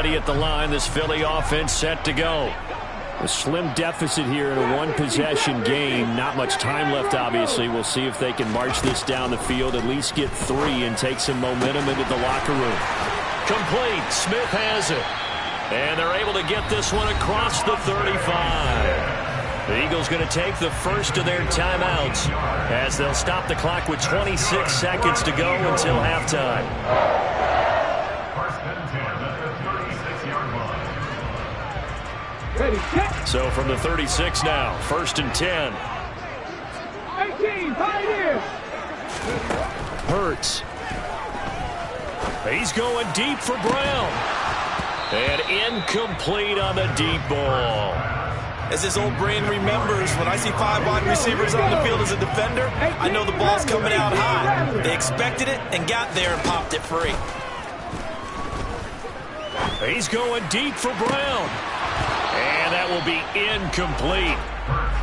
ready at the line. This Philly offense set to go. A slim deficit here in a one-possession game. Not much time left, obviously. We'll see if they can march this down the field, at least get 3, and take some momentum into the locker room. Complete. Smith has it. And they're able to get this one across the 35. The Eagles going to take the first of their timeouts as they'll stop the clock with 26 seconds to go until halftime. So from the 36 now, 1st and 10. 18, Pioneers. Hurts. He's going deep for Brown. And incomplete on the deep ball. As his old brain remembers, when I see 5 wide receivers on the field as a defender, I know the ball's coming out high. They expected it and got there and popped it free. He's going deep for Brown. And that will be incomplete.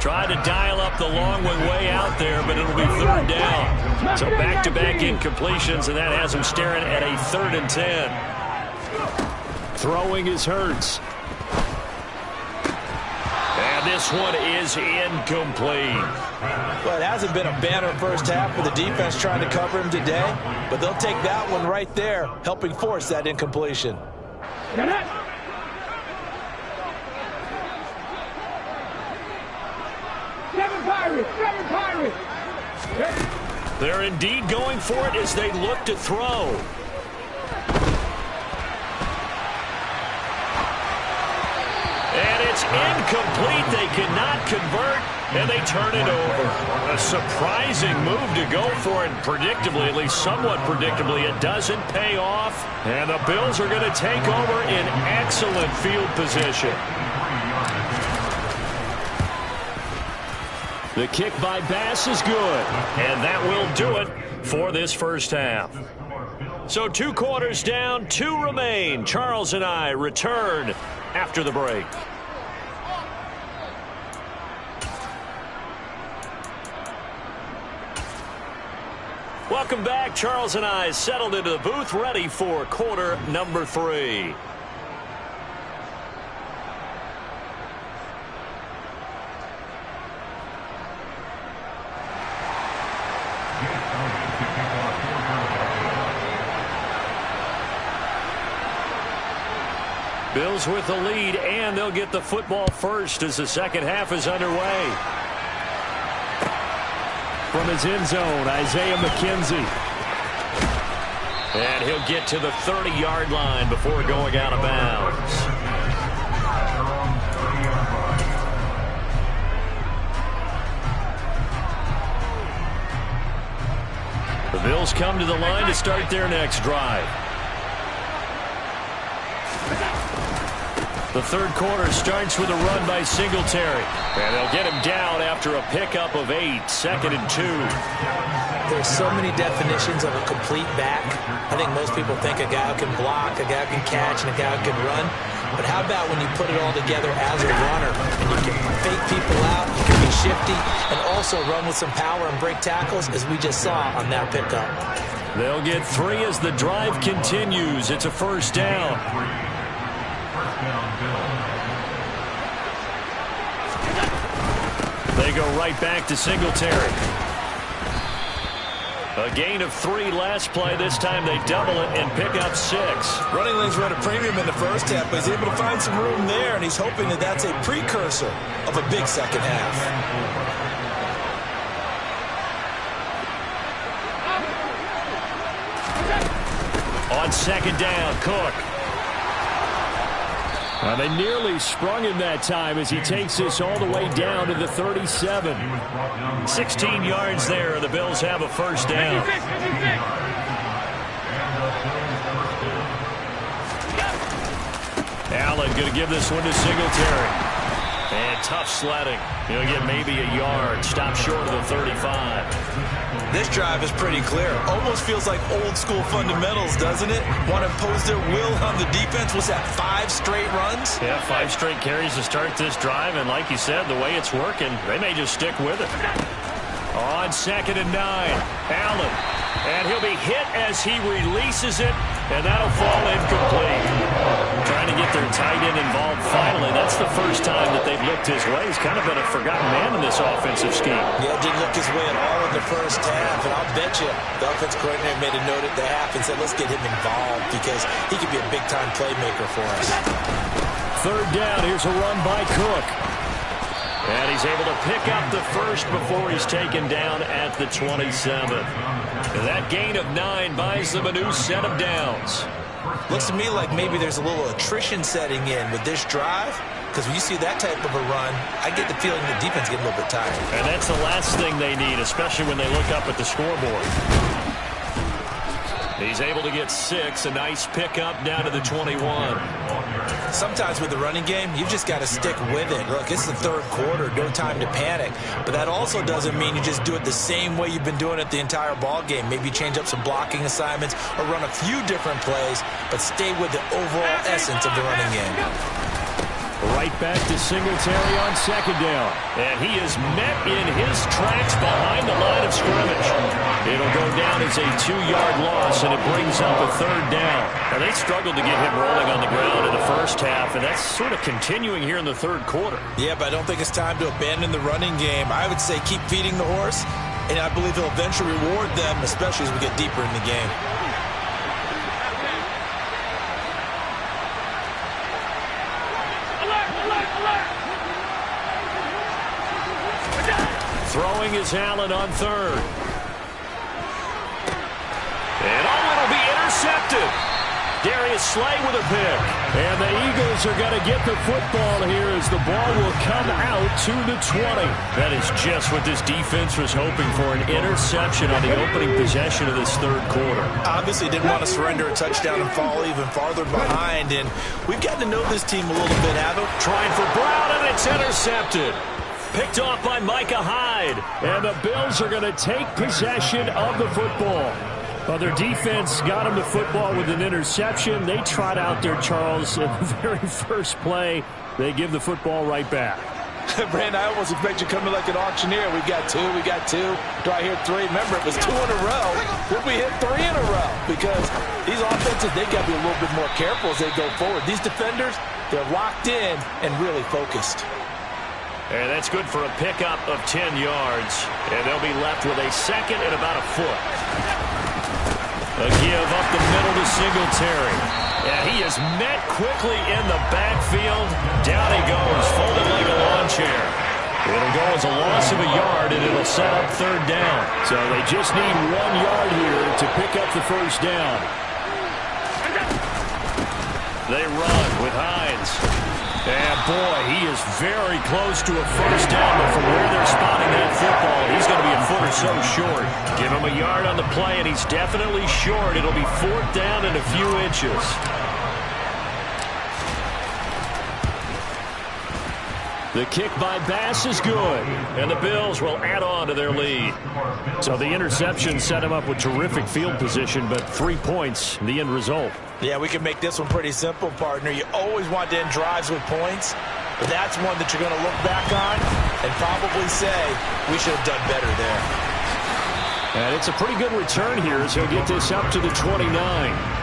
Tried to dial up the long one way out there, but it'll be 3rd down. So back-to-back incompletions, and that has him staring at a 3rd and 10. Throwing is Hurts. And this one is incomplete. Well, it hasn't been a banner first half for the defense trying to cover him today, but they'll take that one right there, helping force that incompletion. Seven Pirates. They're indeed going for it as they look to throw. And it's incomplete. They cannot convert, and they turn it over. A surprising move to go for it. Predictably, at least somewhat predictably, it doesn't pay off. And the Bills are going to take over in excellent field position. The kick by Bass is good, and that will do it for this first half. So 2 quarters down, 2 remain. Charles and I return after the break. Welcome back. Charles and I settled into the booth, ready for quarter number 3. Bills with the lead, and they'll get the football first as the second half is underway. From his end zone, Isaiah McKenzie. And he'll get to the 30-yard line before going out of bounds. The Bills come to the line to start their next drive. The third quarter starts with a run by Singletary. And they'll get him down after a pickup of 8, 2nd and 2. There's so many definitions of a complete back. I think most people think a guy who can block, a guy who can catch, and a guy who can run. But how about when you put it all together as a runner, and you can fake people out, you can be shifty, and also run with some power and break tackles, as we just saw on that pickup. They'll get 3 as the drive continues. It's a first down. They go right back to Singletary. A gain of 3 last play. This time they double it and pick up 6. Running lanes were at a premium in the first half, but he's able to find some room there, and he's hoping that that's a precursor of a big second half. On second down, Cook. They nearly sprung him that time as he takes this all the way down to the 37. 16 yards there. The Bills have a first down. Allen going to give this one to Singletary. And tough sledding. He'll get maybe a yard. Stop short of the 35. This drive is pretty clear. Almost feels like old school fundamentals, doesn't it? Want to impose their will on the defense. Was that 5 straight runs? Yeah, 5 straight carries to start this drive. And like you said, the way it's working, they may just stick with it. On 2nd and 9, Allen. And he'll be hit as he releases it. And that'll fall incomplete. Trying to get their tight end involved finally. That's the first time that they've looked his way. He's kind of been a forgotten man in this offensive scheme. Yeah, didn't look his way at all in the first half. And I'll bet you the offense coordinator made a note at the half and said, let's get him involved because he could be a big-time playmaker for us. Third down. Here's a run by Cook. And he's able to pick up the first before he's taken down at the 27. That gain of 9 buys them a new set of downs. Looks to me like maybe there's a little attrition setting in with this drive, because when you see that type of a run, I get the feeling the defense is getting a little bit tired. And that's the last thing they need, especially when they look up at the scoreboard. He's able to get 6, a nice pickup down to the 21. Sometimes with the running game, you've just got to stick with it. Look, it's the third quarter, no time to panic. But that also doesn't mean you just do it the same way you've been doing it the entire ball game. Maybe change up some blocking assignments or run a few different plays, but stay with the overall essence of the running game. Right back to Singletary on second down. And he is met in his tracks behind the line of scrimmage. It'll go down as a 2-yard loss, and it brings up a third down. Now, they struggled to get him rolling on the ground in the first half, and that's sort of continuing here in the third quarter. Yeah, but I don't think it's time to abandon the running game. I would say keep feeding the horse, and I believe he'll eventually reward them, especially as we get deeper in the game. Throwing is Allen on third. And it'll be intercepted. Darius Slay with a pick. And the Eagles are going to get the football here as the ball will come out to the 20. That is just what this defense was hoping for, an interception on the opening possession of this third quarter. Obviously didn't want to surrender a touchdown and fall even farther behind. And we've gotten to know this team a little bit, haven't we? Trying for Brown, and it's intercepted. Picked off by Micah Hyde. And the Bills are going to take possession of the football. Well, their defense got them the football with an interception. They trot out there, Charles, in the very first play. They give the football right back. Brand, I almost expect you to come in like an auctioneer. We got 2. Do I hear 3? Remember, it was 2 in a row. Will we hit 3 in a row? Because these offenses, they got to be a little bit more careful as they go forward. These defenders, they're locked in and really focused. And that's good for a pickup of 10 yards. And they'll be left with a second and about a foot. A give up the middle to Singletary. And he is met quickly in the backfield. Down he goes, folded like a lawn chair. It'll go as a loss of a yard, and it'll set up third down. So they just need 1 yard here to pick up the first down. They run with Hines. And, boy, he is very close to a first down, but from where they're spotting that football, he's going to be a foot or so short. Give him a yard on the play, and he's definitely short. It'll be fourth down and a few inches. The kick by Bass is good, and the Bills will add on to their lead. So the interception set him up with terrific field position, but 3 points, the end result. Yeah, we can make this one pretty simple, partner. You always want to end drives with points, but that's one that you're going to look back on and probably say, we should have done better there. And it's a pretty good return here as he'll get this up to the 29.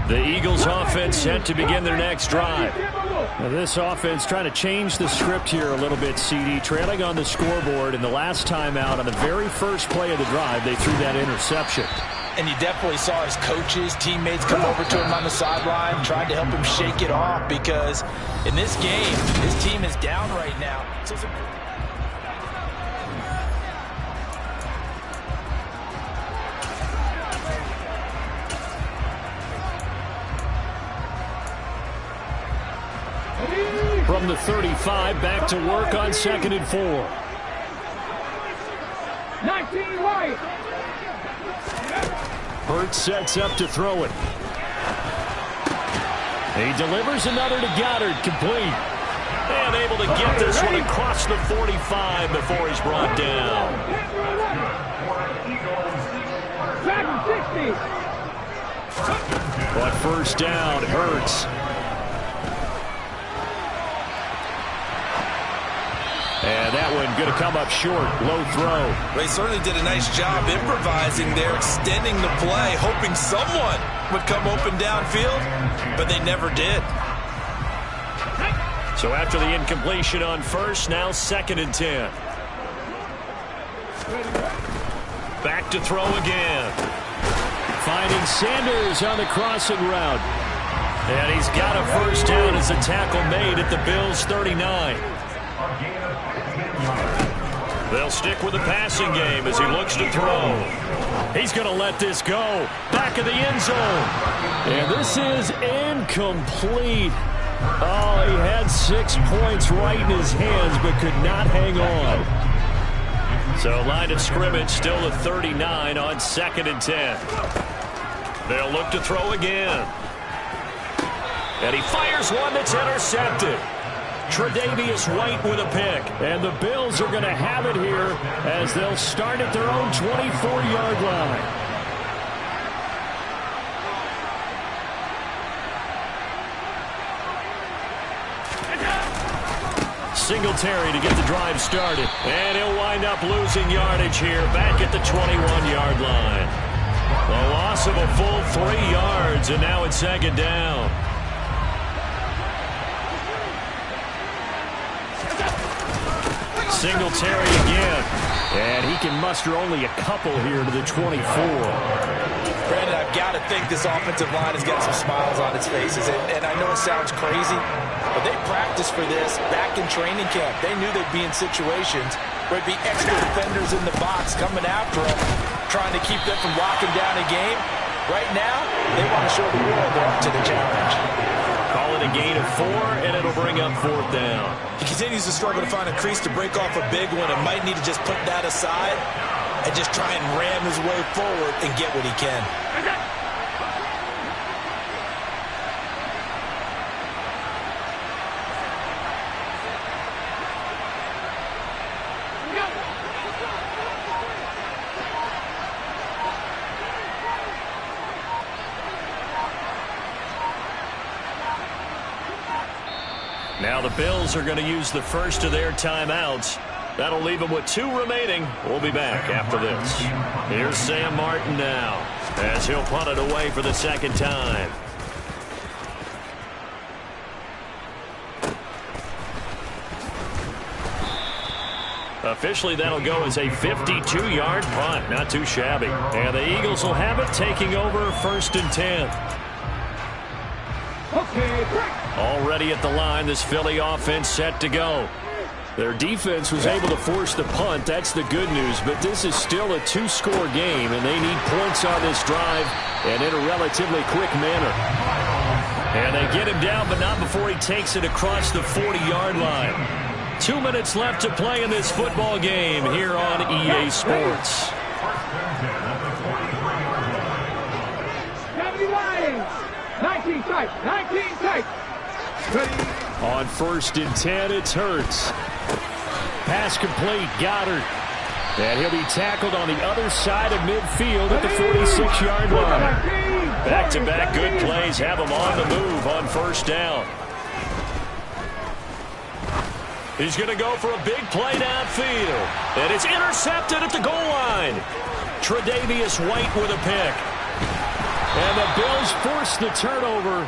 The Eagles offense set to begin their next drive. Now this offense trying to change the script here a little bit, CD. Trailing on the scoreboard, and the last time out on the very first play of the drive, they threw that interception. And you definitely saw his coaches, teammates come over to him on the sideline, tried to help him shake it off because in this game, his team is down right now. So from the 35, back to work on 2nd and 4. 19 quiet. Hurts sets up to throw it. He delivers another to Goddard, complete. And able to get this one across the 45 before he's brought down. Back 60. But first down, Hurts. And that one going to come up short. Low throw. They certainly did a nice job improvising there, extending the play, hoping someone would come open downfield, but they never did. So after the incompletion on first, now 2nd and 10. Back to throw again. Finding Sanders on the crossing route. And he's got a first down as a tackle made at the Bills' 39. They'll stick with the passing game as he looks to throw. He's going to let this go. Back of the end zone. And this is incomplete. Oh, he had 6 points right in his hands but could not hang on. So line of scrimmage still at 39 on 2nd and 10. They'll look to throw again. And he fires one that's intercepted. Tre'Davious White with a pick. And the Bills are going to have it here as they'll start at their own 24-yard line. Singletary to get the drive started. And he'll wind up losing yardage here back at the 21-yard line. A loss of a full 3 yards, and now it's 2nd down. Singletary again. And he can muster only a couple here to the 24. Brandon, I've got to think this offensive line has got some smiles on its faces. And I know it sounds crazy, but they practiced for this back in training camp. They knew they'd be in situations where there'd be extra defenders in the box coming after them, trying to keep them from locking down a game. Right now, they want to show the world they're up to the challenge. Call it a gain of 4, and it'll bring up 4th down. He continues to struggle to find a crease to break off a big one and might need to just put that aside and just try and ram his way forward and get what he can. Now the Bills are going to use the first of their timeouts. That'll leave them with 2 remaining. We'll be back after this. Here's Sam Martin now as he'll punt it away for the 2nd time. Officially, that'll go as a 52-yard punt. Not too shabby. And the Eagles will have it, taking over 1st and 10. Already at the line, this Philly offense set to go. Their defense was able to force the punt. That's the good news. But this is still a 2-score game, and they need points on this drive and in a relatively quick manner. And they get him down, but not before he takes it across the 40-yard line. 2 minutes left to play in this football game here on EA Sports. 19 tight, 19 tight. On 1st and 10, it's Hurts. Pass complete, Goddard. And he'll be tackled on the other side of midfield at the 46-yard line. Back-to-back good plays have him on the move on 1st down. He's going to go for a big play downfield. And it's intercepted at the goal line. Tre'Davious White with a pick. And the Bills force the turnover.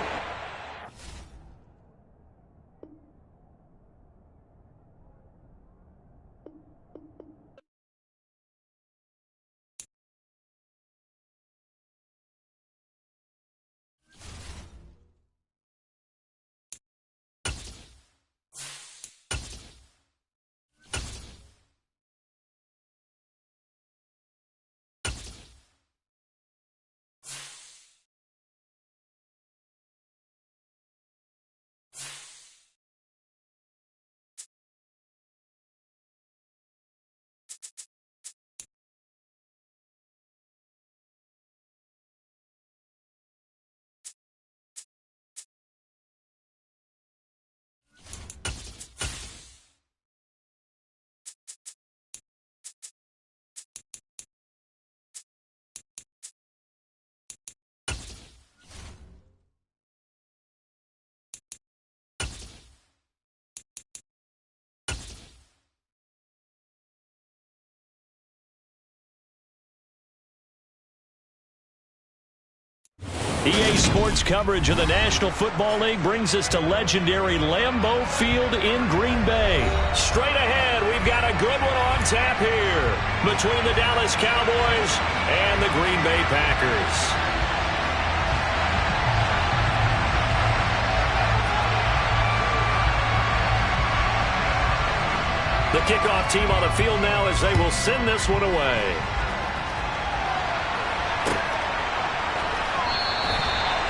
EA Sports coverage of the National Football League brings us to legendary Lambeau Field in Green Bay. Straight ahead, we've got a good one on tap here between the Dallas Cowboys and the Green Bay Packers. The kickoff team on the field now as they will send this one away.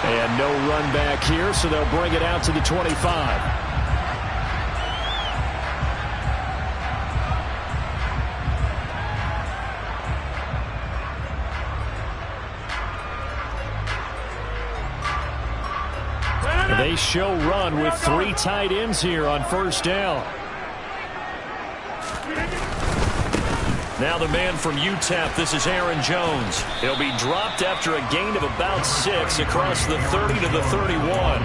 And no run back here, so they'll bring it out to the 25. They show run with 3 tight ends here on first down. Now the man from UTEP, this is Aaron Jones. He'll be dropped after a gain of about 6 across the 30 to the 31.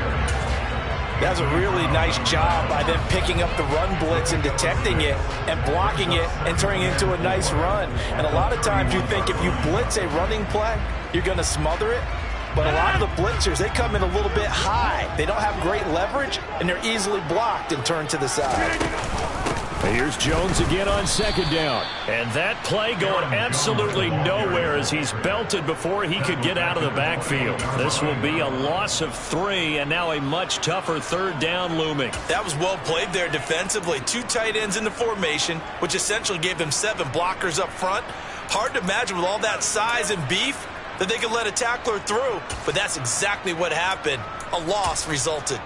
That's a really nice job by them picking up the run blitz and detecting it and blocking it and turning it into a nice run. And a lot of times you think if you blitz a running play, you're going to smother it. But a lot of the blitzers, they come in a little bit high. They don't have great leverage, and they're easily blocked and turned to the side. Here's Jones again on second down. And that play going absolutely nowhere as he's belted before he could get out of the backfield. This will be a loss of 3, and now a much tougher third down looming. That was well played there defensively. 2 tight ends in the formation, which essentially gave them 7 blockers up front. Hard to imagine with all that size and beef that they could let a tackler through, but that's exactly what happened. A loss resulted.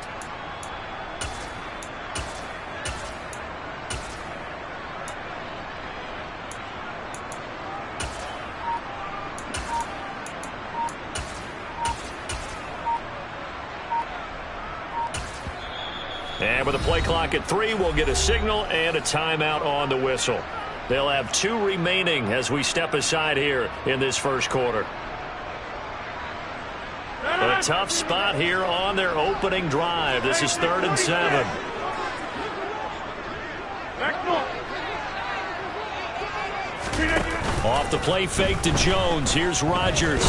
And with a play clock at 3, we'll get a signal and a timeout on the whistle. They'll have 2 remaining as we step aside here in this first quarter. A tough spot here on their opening drive. This is 3rd and 7. Off the play fake to Jones. Here's Rodgers.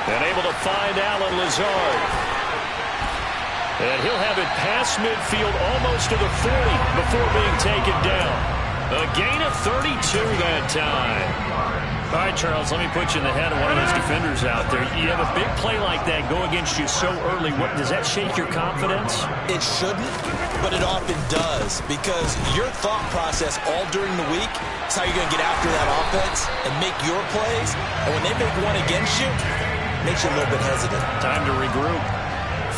And able to find Allen Lazard. And he'll have it past midfield almost to the 40 before being taken down. A gain of 32 that time. All right, Charles, let me put you in the head of one of those defenders out there. You have a big play like that go against you so early. What, does that shake your confidence? It shouldn't, but it often does, because your thought process all during the week is how you're going to get after that offense and make your plays. And when they make one against you, it makes you a little bit hesitant. Time to regroup.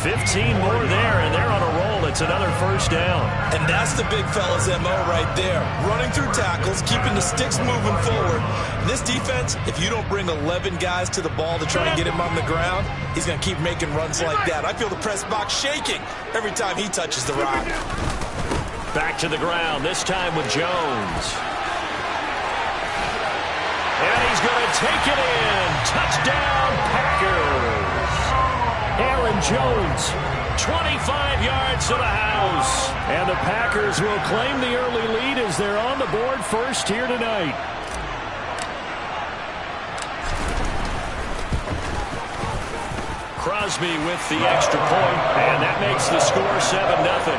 15 more there, and they're on a roll. It's another first down. And that's the big fella's MO right there. Running through tackles, keeping the sticks moving forward. And this defense, if you don't bring 11 guys to the ball to try and get him on the ground, he's going to keep making runs like that. I feel the press box shaking every time he touches the rock. Back to the ground, this time with Jones. And he's going to take it in. Touchdown, Packers. Aaron Jones, 25 yards to the house. And the Packers will claim the early lead as they're on the board first here tonight. Crosby with the extra point, and that makes the score 7-0.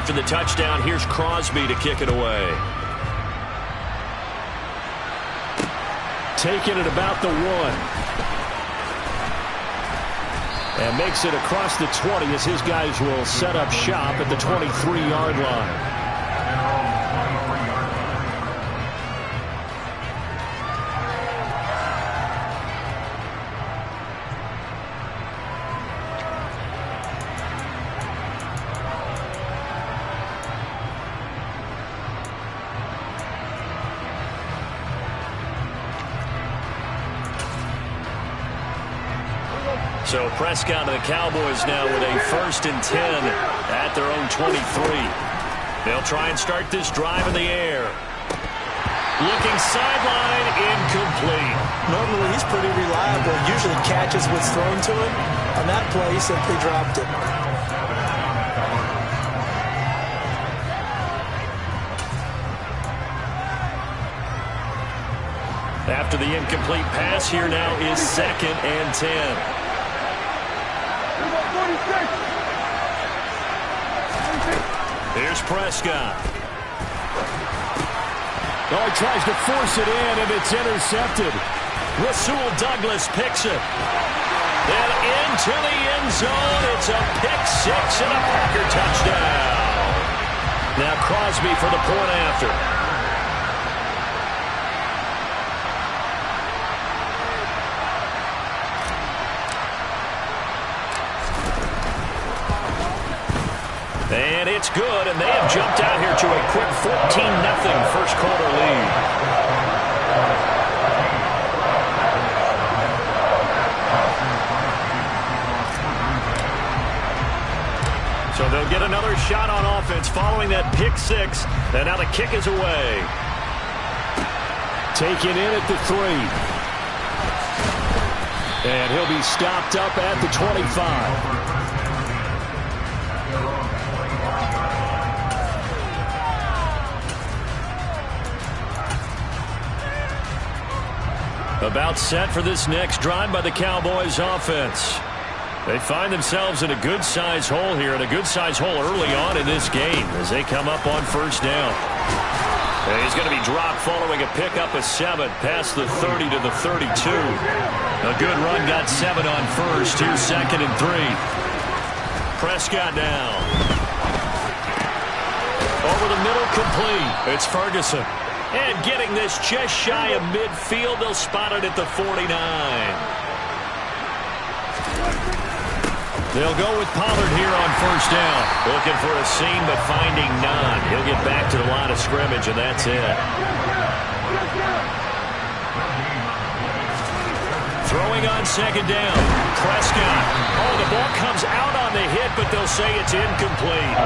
After the touchdown, here's Crosby to kick it away. Taking it about the 1. And makes it across the 20 as his guys will set up shop at the 23-yard line. So Prescott and the Cowboys now with a 1st and 10 at their own 23. They'll try and start this drive in the air. Looking sideline, incomplete. Normally, he's pretty reliable. Usually catches what's thrown to him. On that play, he simply dropped it. After the incomplete pass, here now is 2nd and 10. Here's Prescott. Oh, he tries to force it in, and it's intercepted. Rasul Douglas picks it. Then into the end zone. It's a pick 6 and a Packer touchdown. Now Crosby for the point after. And it's good, and they have jumped out here to a quick 14-0 first quarter lead. So they'll get another shot on offense following that pick 6, and now the kick is away. Taken in at the 3. And he'll be stopped up at the 25. About set for this next drive by the Cowboys offense. They find themselves in a good-sized hole here, and a good-sized hole early on in this game as they come up on first down. And he's going to be dropped following a pickup of 7 past the 30 to the 32. A good run got 7 on first. Here's 2nd and 3. Prescott now. Over the middle, complete. It's Ferguson. And getting this just shy of midfield, they'll spot it at the 49. They'll go with Pollard here on first down. Looking for a seam, but finding none. He'll get back to the line of scrimmage, and that's it. Throwing on second down. Prescott. Oh, the ball comes out on the hit, but they'll say it's incomplete.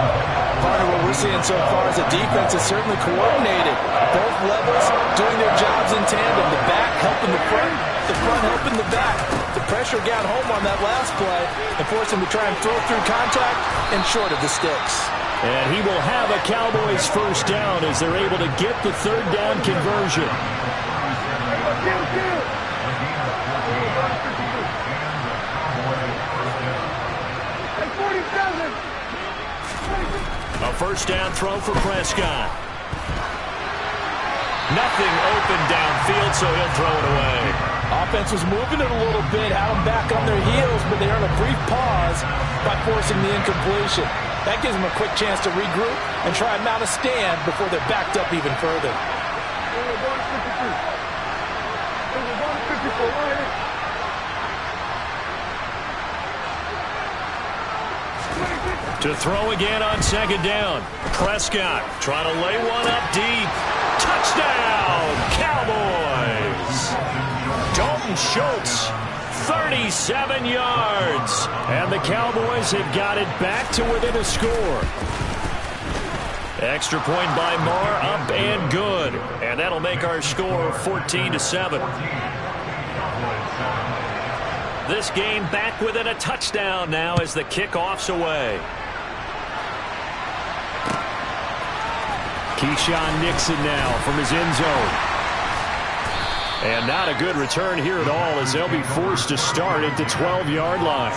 Part of what we're seeing so far is the defense is certainly coordinated. Both levels doing their jobs in tandem. The back helping the front helping the back. The pressure got home on that last play and forced him to try and throw through contact and short of the sticks. And he will have a Cowboys first down as they're able to get the third down conversion. A first down throw for Prescott. Nothing open downfield, so he'll throw it away. Offense was moving it a little bit, had them back on their heels, but they earned a brief pause by forcing the incompletion. That gives them a quick chance to regroup and try and mount a stand before they're backed up even further. To throw again on second down. Prescott trying to lay one up deep. Touchdown, Cowboys! Dalton Schultz, 37 yards. And the Cowboys have got it back to within a score. Extra point by Marr, up and good. And that'll make our score 14-7. This game back within a touchdown now as the kickoff's away. Keyshawn Nixon now from his end zone. And not a good return here at all as they'll be forced to start at the 12-yard line.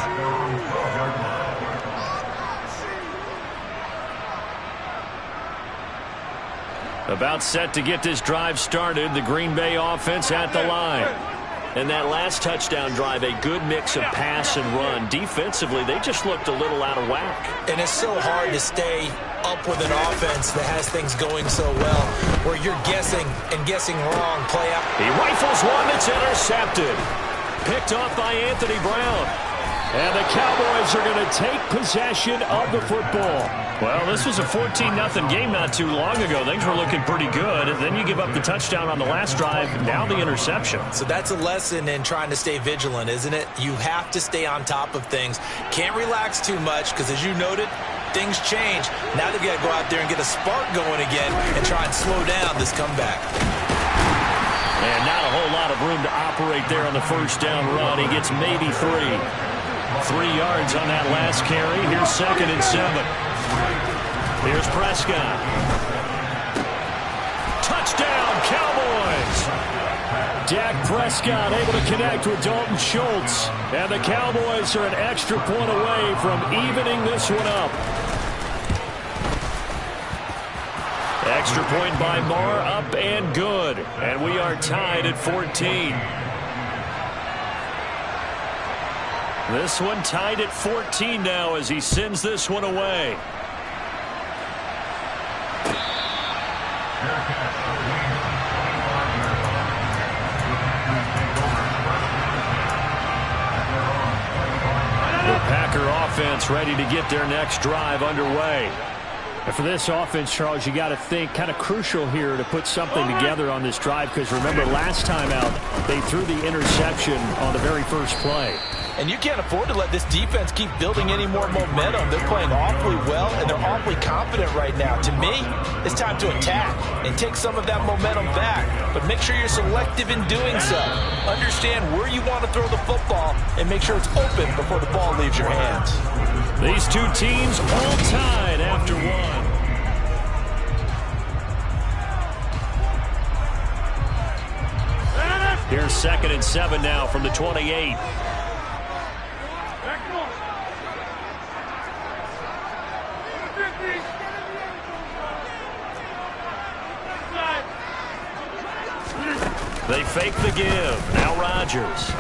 About set to get this drive started, the Green Bay offense at the line. And that last touchdown drive, a good mix of pass and run. Defensively, they just looked a little out of whack. And it's so hard to stay up with an offense that has things going so well, where you're guessing and guessing wrong play out. He rifles one that's intercepted. Picked off by Anthony Brown. And the Cowboys are going to take possession of the football. Well, this was a 14-0 game not too long ago. Things were looking pretty good. And then you give up the touchdown on the last drive, now the interception. So that's a lesson in trying to stay vigilant, isn't it? You have to stay on top of things. Can't relax too much because, as you noted, things change. Now they've got to go out there and get a spark going again and try and slow down this comeback. And not a whole lot of room to operate there on the first down run. He gets maybe 3. 3 yards on that last carry. Here's 2nd and 7. Here's Prescott. Touchdown, Cowboys! Dak Prescott able to connect with Dalton Schultz. And the Cowboys are an extra point away from evening this one up. Extra point by Marr, up and good. And we are tied at 14. This one tied at 14 now as he sends this one away. The Packer offense ready to get their next drive underway. And for this offense, Charles, you got to think kind of crucial here to put something together on this drive, because remember last time out they threw the interception on the very first play. And you can't afford to let this defense keep building any more momentum. They're playing awfully well, and they're awfully confident right now. To me, it's time to attack and take some of that momentum back. But make sure you're selective in doing so. Understand where you want to throw the football and make sure it's open before the ball leaves your hands. These two teams all tied after one. Here's 2nd and 7 now from the 28. They fake the give. Now Rodgers.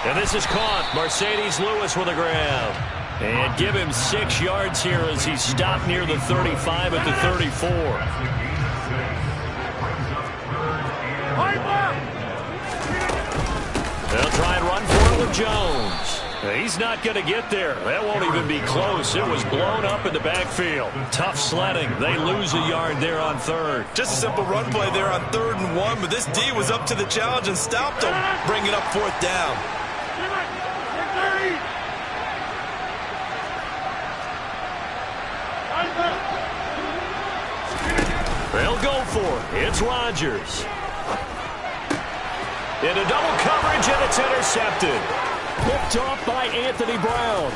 And this is caught. Mercedes Lewis with a grab. And give him 6 yards here as he stopped near the 35 at the 34. They'll try and run for it with Jones. He's not going to get there. That won't even be close. It was blown up in the backfield. Tough sledding. They lose a yard there on 3rd. Just a simple run play there on 3rd and 1, but this D was up to the challenge and stopped him, bringing up 4th down. They'll go for it. It's Rodgers. Into double coverage, and it's intercepted. Picked off by Anthony Brown.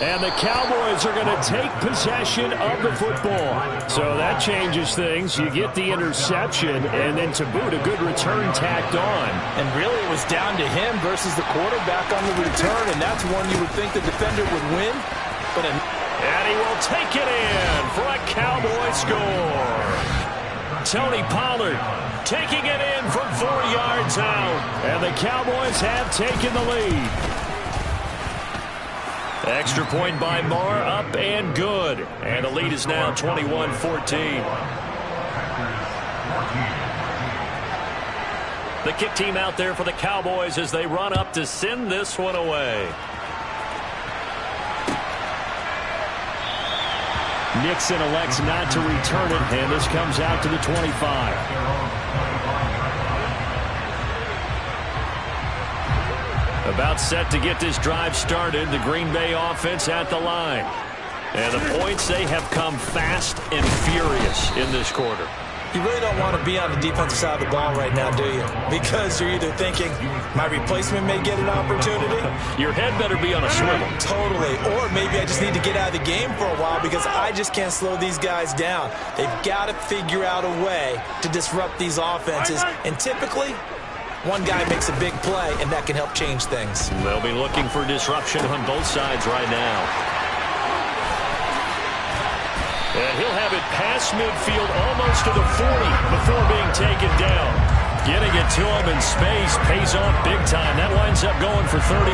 And the Cowboys are going to take possession of the football. So that changes things. You get the interception, and then to boot, a good return tacked on. And really, it was down to him versus the quarterback on the return, and that's one you would think the defender would win. And he will take it in for a Cowboy score. Tony Pollard taking it in from 4 yards out. And the Cowboys have taken the lead. Extra point by Marr, up and good. And the lead is now 21-14. The kick team out there for the Cowboys as they run up to send this one away. Nixon elects not to return it, and this comes out to the 25. About set to get this drive started, the Green Bay offense at the line. And the points, they have come fast and furious in this quarter. You really don't want to be on the defensive side of the ball right now, do you? Because you're either thinking, my replacement may get an opportunity. Your head better be on a swivel. Totally. Or maybe I just need to get out of the game for a while because I just can't slow these guys down. They've got to figure out a way to disrupt these offenses. And typically, one guy makes a big play, and that can help change things. They'll be looking for disruption on both sides right now. And he'll have it past midfield almost to the 40 before being taken down. Getting it to him in space pays off big time. That winds up going for 31.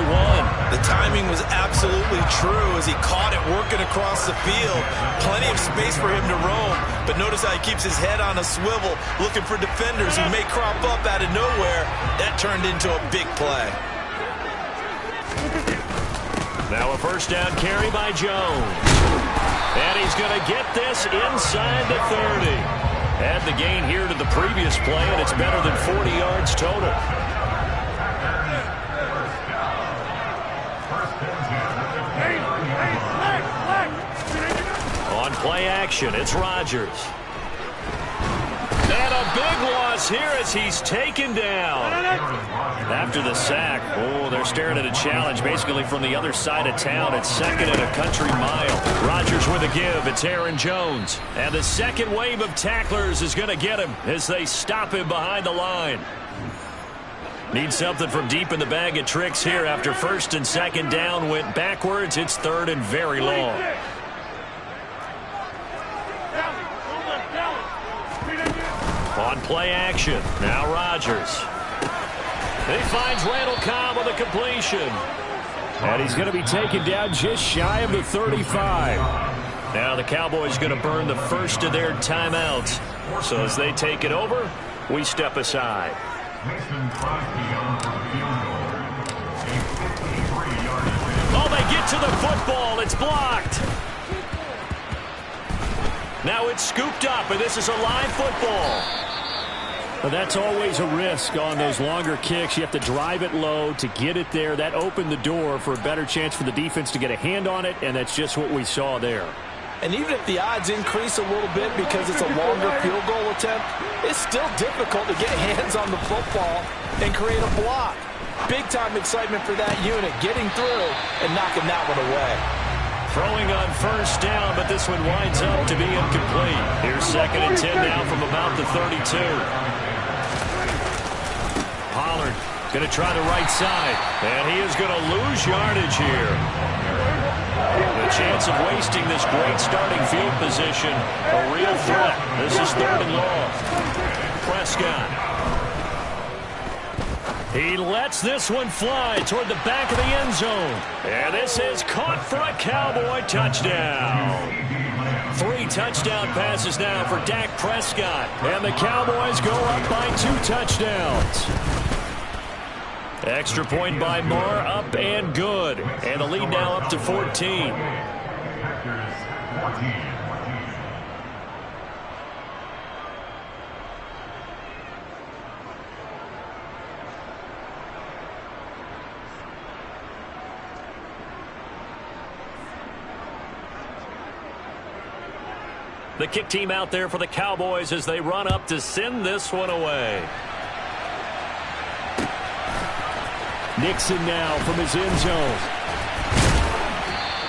The timing was absolutely true as he caught it working across the field. Plenty of space for him to roam. But notice how he keeps his head on a swivel, looking for defenders who may crop up out of nowhere. That turned into a big play. Now a first down carry by Jones. And he's going to get this inside the 30. Add the gain here to the previous play, and it's better than 40 yards total. Play action. It's Rodgers. And a big loss here as he's taken down. After the sack, they're staring at a challenge basically from the other side of town. It's second and a country mile. Rodgers with a give. It's Aaron Jones. And the second wave of tacklers is going to get him as they stop him behind the line. Need something from deep in the bag of tricks here after first and second down went backwards. It's third and very long. On play action, now Rodgers. He finds Randall Cobb with a completion. And he's going to be taken down just shy of the 35. Now the Cowboys going to burn the first of their timeouts. So as they take it over, we step aside. Oh, they get to the football. It's blocked. Now it's scooped up, and this is a live football. Well, that's always a risk on those longer kicks. You have to drive it low to get it there. That opened the door for a better chance for the defense to get a hand on it, and that's just what we saw there. And even if the odds increase a little bit because it's a longer field goal attempt, it's still difficult to get hands on the football and create a block. Big-time excitement for that unit, getting through and knocking that one away. Throwing on first down, but this one winds up to be incomplete. Here's second and 10 now from about the 32. Pollard going to try the right side, and he is going to lose yardage here. The chance of wasting this great starting field position, a real threat. This is third and long. Prescott. He lets this one fly toward the back of the end zone. And this is caught for a Cowboy touchdown. 3 touchdown passes now for Dak Prescott. And the Cowboys go up by 2 touchdowns. Extra point by Marr, up and good. And the lead now up to 14. The kick team out there for the Cowboys as they run up to send this one away. Nixon now from his end zone.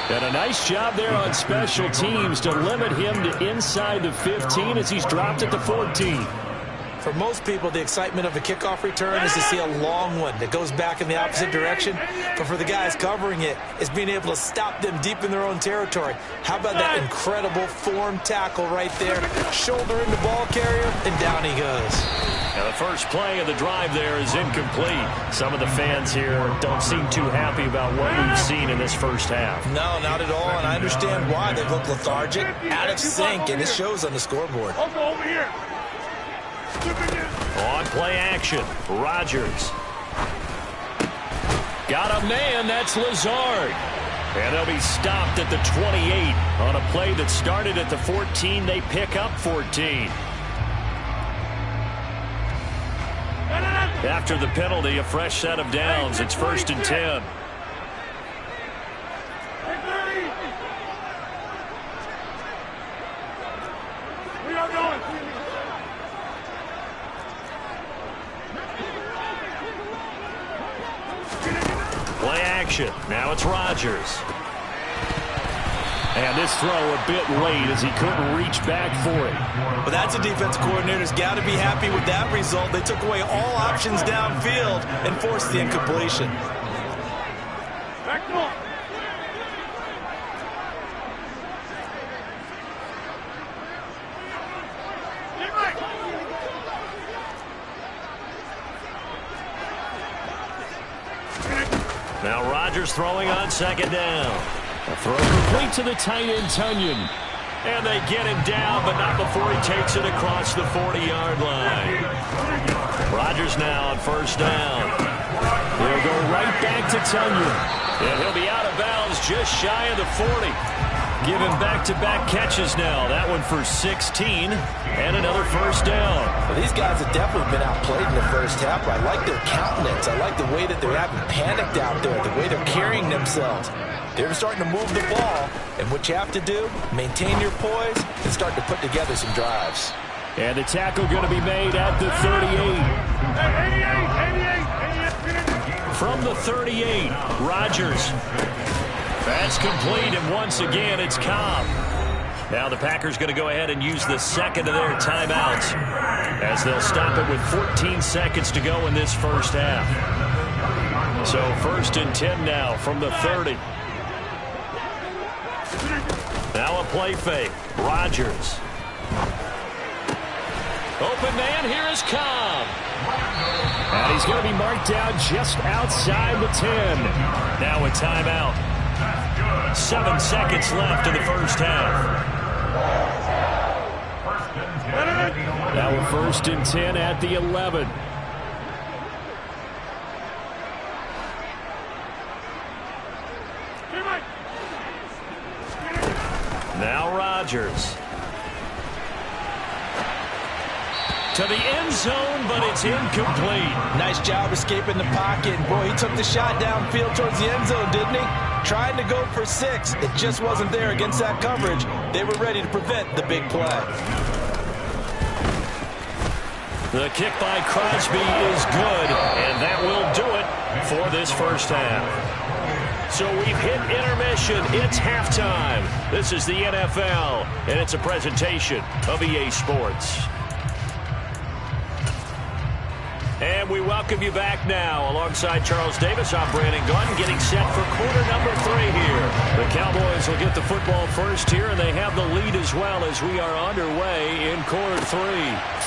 And a nice job there on special teams to limit him to inside the 15 as he's dropped at the 14. For most people, the excitement of a kickoff return is to see a long one that goes back in the opposite direction. But for the guys covering it, it's being able to stop them deep in their own territory. How about that incredible form tackle right there? Shoulder in the ball carrier, and down he goes. Now the first play of the drive there is incomplete. Some of the fans here don't seem too happy about what we've seen in this first half. No, not at all, and I understand why. They look lethargic, out of sync, and it shows on the scoreboard. Over here. On play action, Rodgers. Got a man, that's Lazard. And they'll be stopped at the 28 on a play that started at the 14. They pick up 14. After the penalty, a fresh set of downs. It's first and 10. Play action. Now it's Rodgers. And this throw a bit late as he couldn't reach back for it. But that's a defense coordinator's got to be happy with that result. They took away all options downfield and forced the incompletion. Back to him. Now Rodgers throwing on second down. A throw complete to the tight end, Tunyon. And they get him down, but not before he takes it across the 40-yard line. Rodgers now on first down. He'll go right back to Tunyon. And he'll be out of bounds just shy of the 40. Given back-to-back catches now. That one for 16 and another first down. Well, these guys have definitely been outplayed in the first half. I like their countenance. I like the way that they're having panicked out there, the way they're carrying themselves. They're starting to move the ball, and what you have to do, maintain your poise and start to put together some drives. And the tackle going to be made at the 38. From the 38, Rodgers. That's complete, and once again, it's Cobb. Now the Packers going to go ahead and use the second of their timeouts as they'll stop it with 14 seconds to go in this first half. So 1st and 10 now from the 30. Now a play fake. Rodgers. Open man, here is Cobb. And he's going to be marked down just outside the 10. Now a timeout. 7 seconds left in the first half. Now a 1st and 10 at the 11. Now Rodgers. To the end zone, but it's incomplete. Nice job escaping the pocket. Boy, he took the shot downfield towards the end zone, didn't he? Trying to go for 6. It just wasn't there against that coverage. They were ready to prevent the big play. The kick by Crosby is good, and that will do it for this first half. So we've hit intermission. It's halftime. This is the NFL, and it's a presentation of EA Sports. And we welcome you back now. Alongside Charles Davis, I'm Brandon Gunn, getting set for quarter number 3 here. The Cowboys will get the football first here, and they have the lead as well as we are underway in quarter 3.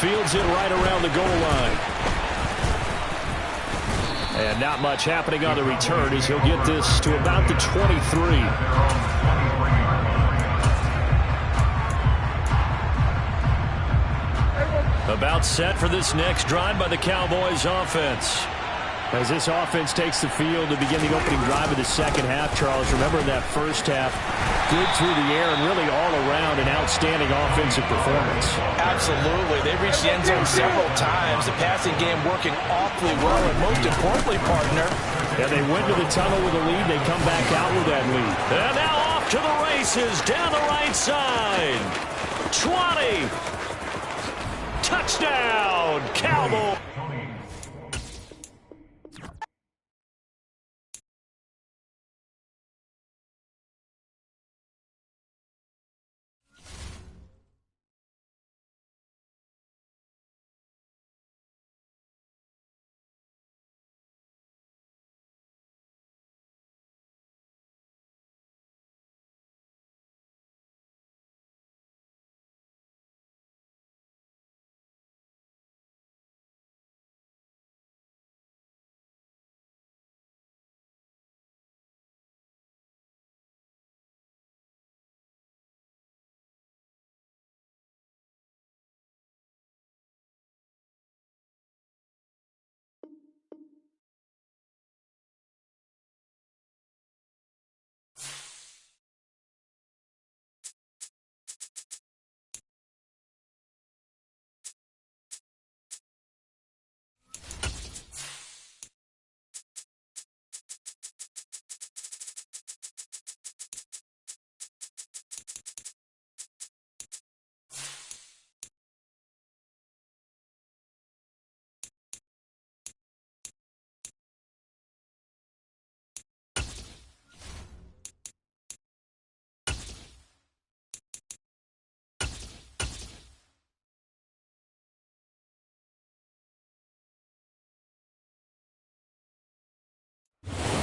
Fields it right around the goal line. And not much happening on the return as he'll get this to about the 23. About set for this next drive by the Cowboys offense. As this offense takes the field to begin the opening drive of the second half, Charles, remember in that first half, good through the air and really all around an outstanding offensive performance. Absolutely. They reached the end zone several times. The passing game working awfully well, and most importantly, partner. Yeah, they went to the tunnel with a lead. They come back out with that lead. And now off to the races down the right side. 20. Touchdown, Cowboys.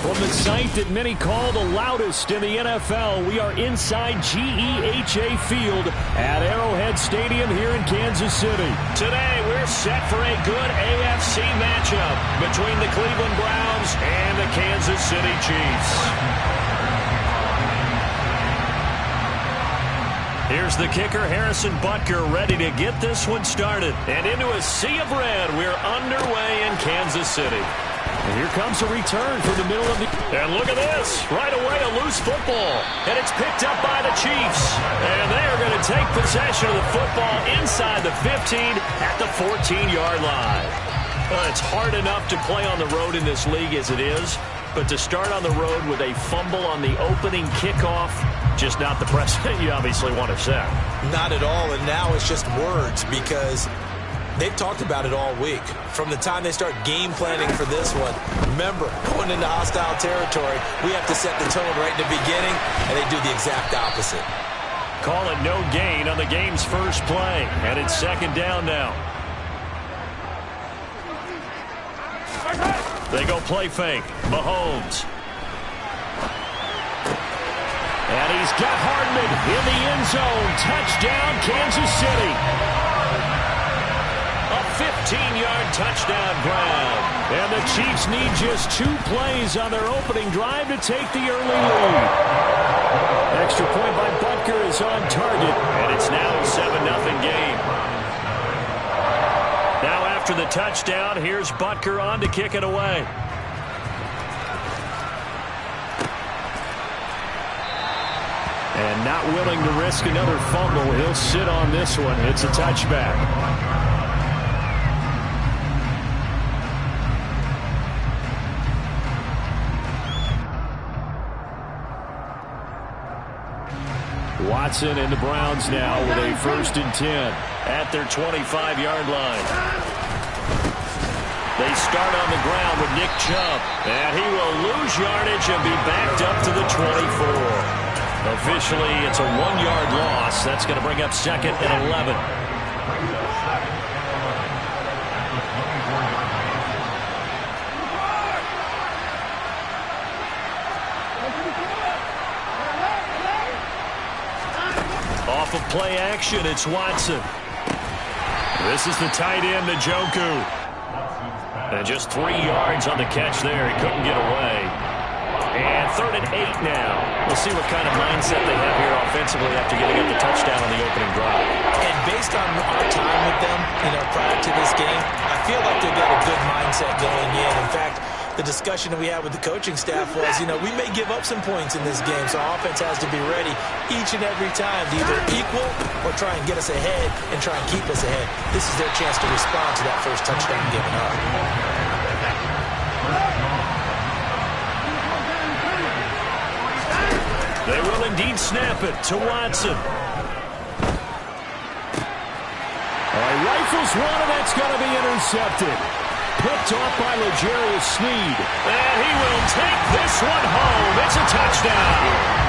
From the site that many call the loudest in the NFL, we are inside GEHA Field at Arrowhead Stadium here in Kansas City. Today, we're set for a good AFC matchup between the Cleveland Browns and the Kansas City Chiefs. Here's the kicker, Harrison Butker, ready to get this one started. And into a sea of red, we're underway in Kansas City. And here comes a return from the middle of the... And look at this. Right away, a loose football. And it's picked up by the Chiefs. And they are going to take possession of the football inside the 15 at the 14-yard line. It's hard enough to play on the road in this league as it is. But to start on the road with a fumble on the opening kickoff, just not the precedent you obviously want to set. Not at all, and now it's just words because they've talked about it all week. From the time they start game planning for this one, remember, going into hostile territory, we have to set the tone right in the beginning, and they do the exact opposite. Call it no gain on the game's first play, and it's second down now. They go play fake. Mahomes. And he's got Hardman in the end zone. Touchdown, Kansas City. A 15-yard touchdown grab. And the Chiefs need just 2 plays on their opening drive to take the early lead. Extra point by Butker is on target. And it's now a 7-0 game. Now after the touchdown, here's Butker on to kick it away. And not willing to risk another fumble, he'll sit on this one. It's a touchback. Watson and the Browns now with a 1st and 10 at their 25-yard line. They start on the ground with Nick Chubb, and he will lose yardage and be backed up to the 24. Officially, it's a 1-yard loss. That's going to bring up second and 11. Off of play action, it's Watson. This is the tight end, Njoku. And just 3 yards on the catch there. He couldn't get away. And 3rd and 8 now. We'll see what kind of mindset they have here offensively after getting up the touchdown on the opening drive. And based on our time with them, prior to this game, I feel like they've got a good mindset going in. In fact, the discussion that we had with the coaching staff was, we may give up some points in this game, so our offense has to be ready each and every time to either equal or try and get us ahead and try and keep us ahead. This is their chance to respond to that first touchdown given up. They will indeed snap it to Watson. Rifles one, and that's going to be intercepted. Picked off by L'Jarius Sneed. And he will take this one home. It's a touchdown.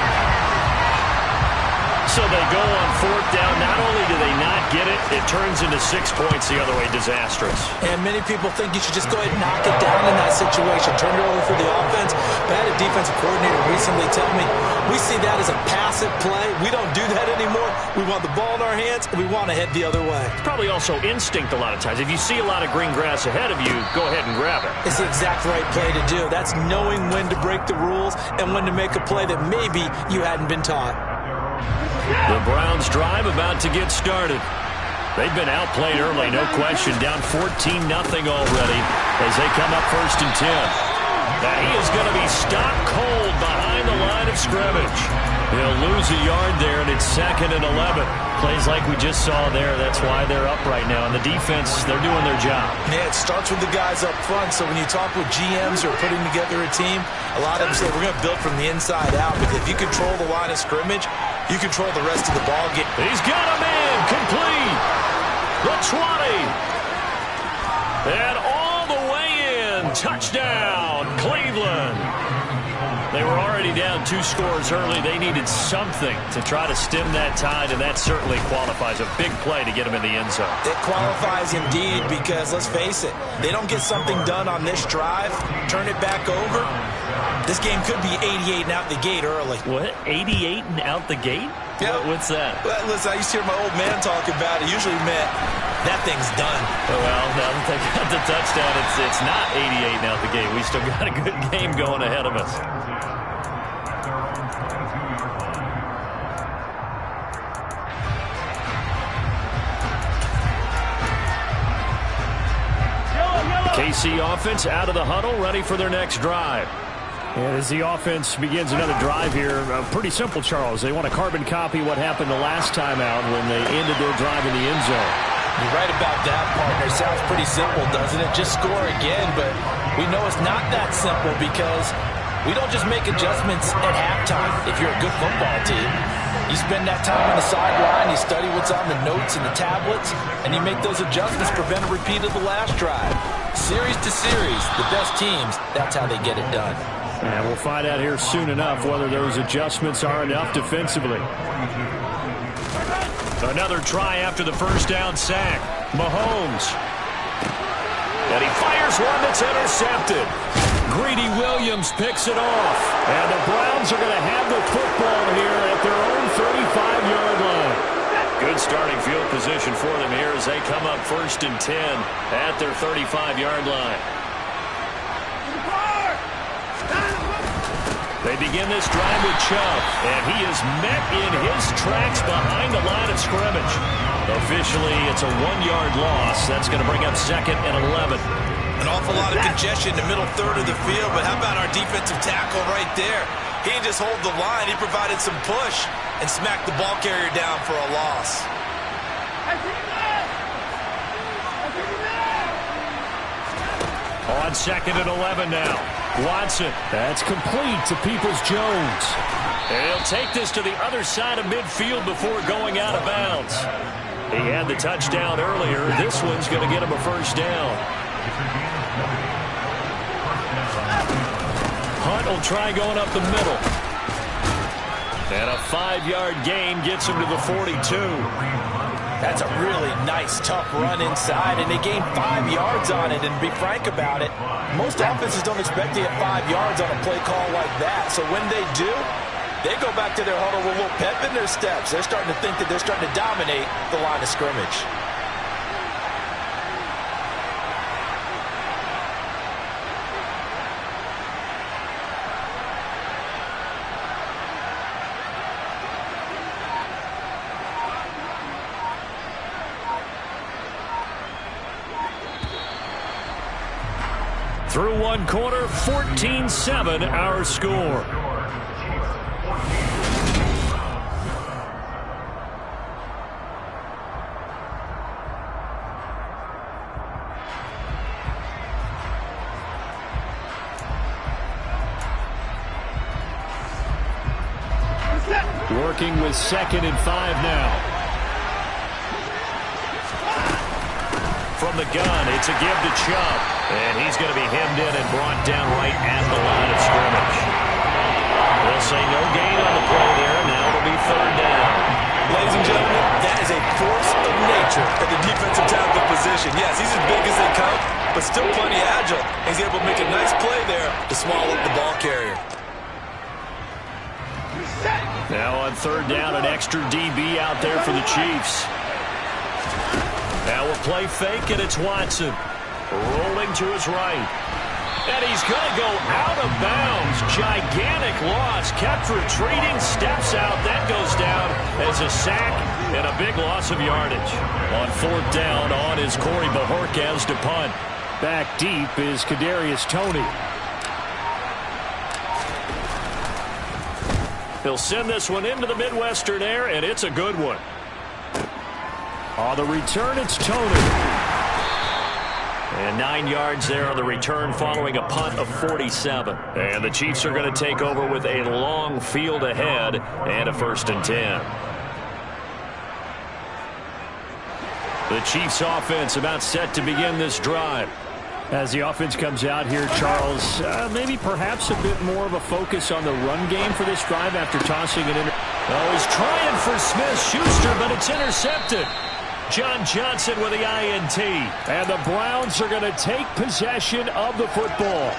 So they go on 4th down. Not only do they not get it, it turns into 6 points the other way. Disastrous. And many people think you should just go ahead and knock it down in that situation. Turn it over for the offense. But I had a defensive coordinator recently tell me, we see that as a passive play. We don't do that anymore. We want the ball in our hands, and we want to head the other way. It's probably also instinct a lot of times. If you see a lot of green grass ahead of you, go ahead and grab it. It's the exact right play to do. That's knowing when to break the rules and when to make a play that maybe you hadn't been taught. The Browns drive about to get started. They've been outplayed early, no question. Down 14-0 already as they come up 1st and 10. Now he is going to be stopped cold behind the line of scrimmage. He'll lose a yard there, and it's 2nd and 11. Plays like we just saw there. That's why they're up right now. And the defense, they're doing their job. Yeah, it starts with the guys up front. So when you talk with GMs who are putting together a team, a lot of them say we're going to build from the inside out. Because if you control the line of scrimmage, you control the rest of the ball game. He's got him in. Complete. The 20. And all the way in. Touchdown, Cleveland. They were already down 2 scores early. They needed something to try to stem that tide, and that certainly qualifies. A big play to get them in the end zone. It qualifies indeed because, let's face it, they don't get something done on this drive, turn it back over. This game could be 88 and out the gate early. What? 88 and out the gate? Yeah. What's that? Well, listen, I used to hear my old man talk about it. Usually meant that thing's done. Well, now that they got the touchdown, it's not 88 and out the gate. We still got a good game going ahead of us. Yellow, yellow. KC offense out of the huddle, ready for their next drive. And as the offense begins another drive here, pretty simple, Charles. They want to carbon copy what happened the last time out when they ended their drive in the end zone. You're right about that, partner. Sounds pretty simple, doesn't it? Just score again, but we know it's not that simple because we don't just make adjustments at halftime if you're a good football team. You spend that time on the sideline, you study what's on the notes and the tablets, and you make those adjustments, prevent a repeat of the last drive. Series to series, the best teams, that's how they get it done. And we'll find out here soon enough whether those adjustments are enough defensively. Another try after the first down sack. Mahomes. And he fires one that's intercepted. Greedy Williams picks it off. And the Browns are going to have the football here at their own 35-yard line. Good starting field position for them here as they come up 1st and 10 at their 35-yard line. They begin this drive with Chubb, and he is met in his tracks behind the line of scrimmage. Officially, it's a 1-yard loss. That's going to bring up 2nd and 11. An awful lot of congestion in the middle third of the field, but how about our defensive tackle right there? He didn't just hold the line. He provided some push and smacked the ball carrier down for a loss. On 2nd and 11 now. Watson. That's complete to Peoples-Jones. And he'll take this to the other side of midfield before going out of bounds. He had the touchdown earlier. This one's going to get him a first down. Hunt will try going up the middle. And a 5-yard gain gets him to the 42. That's a really nice, tough run inside, and they gained 5 yards on it. And to be frank about it, most offenses don't expect to get 5 yards on a play call like that. So when they do, they go back to their huddle with a little pep in their steps. They're starting to think that they're starting to dominate the line of scrimmage. Through one quarter, 14-7 our score. Working with 2nd and 5 now. From the gun, it's a give to Chubb. And he's going to be hemmed in and brought down right at the line of scrimmage. They'll say no gain on the play there. Now it'll be 3rd down. Ladies and gentlemen, that is a force of nature at the defensive tackle position. Yes, he's as big as they come, but still plenty agile. He's able to make a nice play there to swallow up the ball carrier. Now on 3rd down, an extra DB out there for the Chiefs. Now we'll play fake, and it's Watson. Rolling to his right. And he's going to go out of bounds. Gigantic loss. Kept retreating. Steps out. That goes down as a sack and a big loss of yardage. On 4th down, on is Corey Bajorquez to punt. Back deep is Kadarius Toney. He'll send this one into the Midwestern air, and it's a good one. On the return, it's Toney. And 9 yards there on the return following a punt of 47. And the Chiefs are going to take over with a long field ahead and a 1st and 10. The Chiefs offense about set to begin this drive. As the offense comes out here, Charles, maybe perhaps a bit more of a focus on the run game for this drive after tossing it in. Oh, he's trying for Smith-Schuster, but it's intercepted. John Johnson with the INT. And the Browns are going to take possession of the football.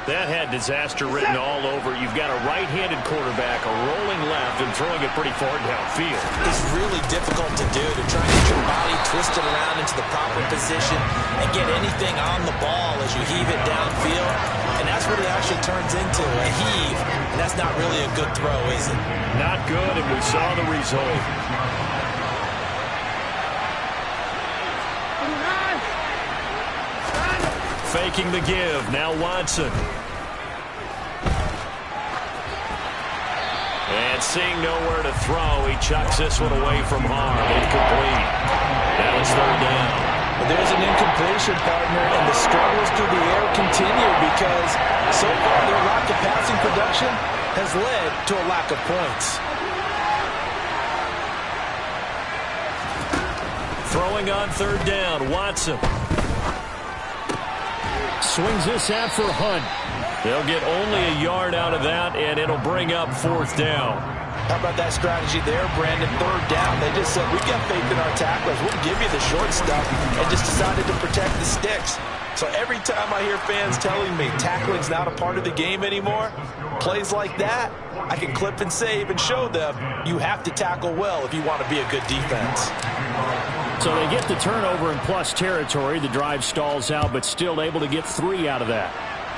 That had disaster written all over. You've got a right-handed quarterback, a rolling left, and throwing it pretty far downfield. It's really difficult to do, to try and get your body twisted around into the proper position and get anything on the ball as you heave it downfield. And that's what it actually turns into, a heave. And that's not really a good throw, is it? Not good, and we saw the result. Faking the give. Now Watson. And seeing nowhere to throw, he chucks this one away from harm. Incomplete. Now it's third down. But there's an incompletion, partner, and the struggles through the air continue because so far their lack of passing production has led to a lack of points. Throwing on third down, Watson. Swings this out for Hunt. They'll get only a yard out of that, and it'll bring up fourth down. How about that strategy there, Brandon? Third down. They just said, we've got faith in our tacklers. We'll give you the short stuff, and just decided to protect the sticks. So every time I hear fans telling me tackling's not a part of the game anymore, plays like that, I can clip and save and show them you have to tackle well if you want to be a good defense. So they get the turnover in plus territory. The drive stalls out, but still able to get 3 out of that.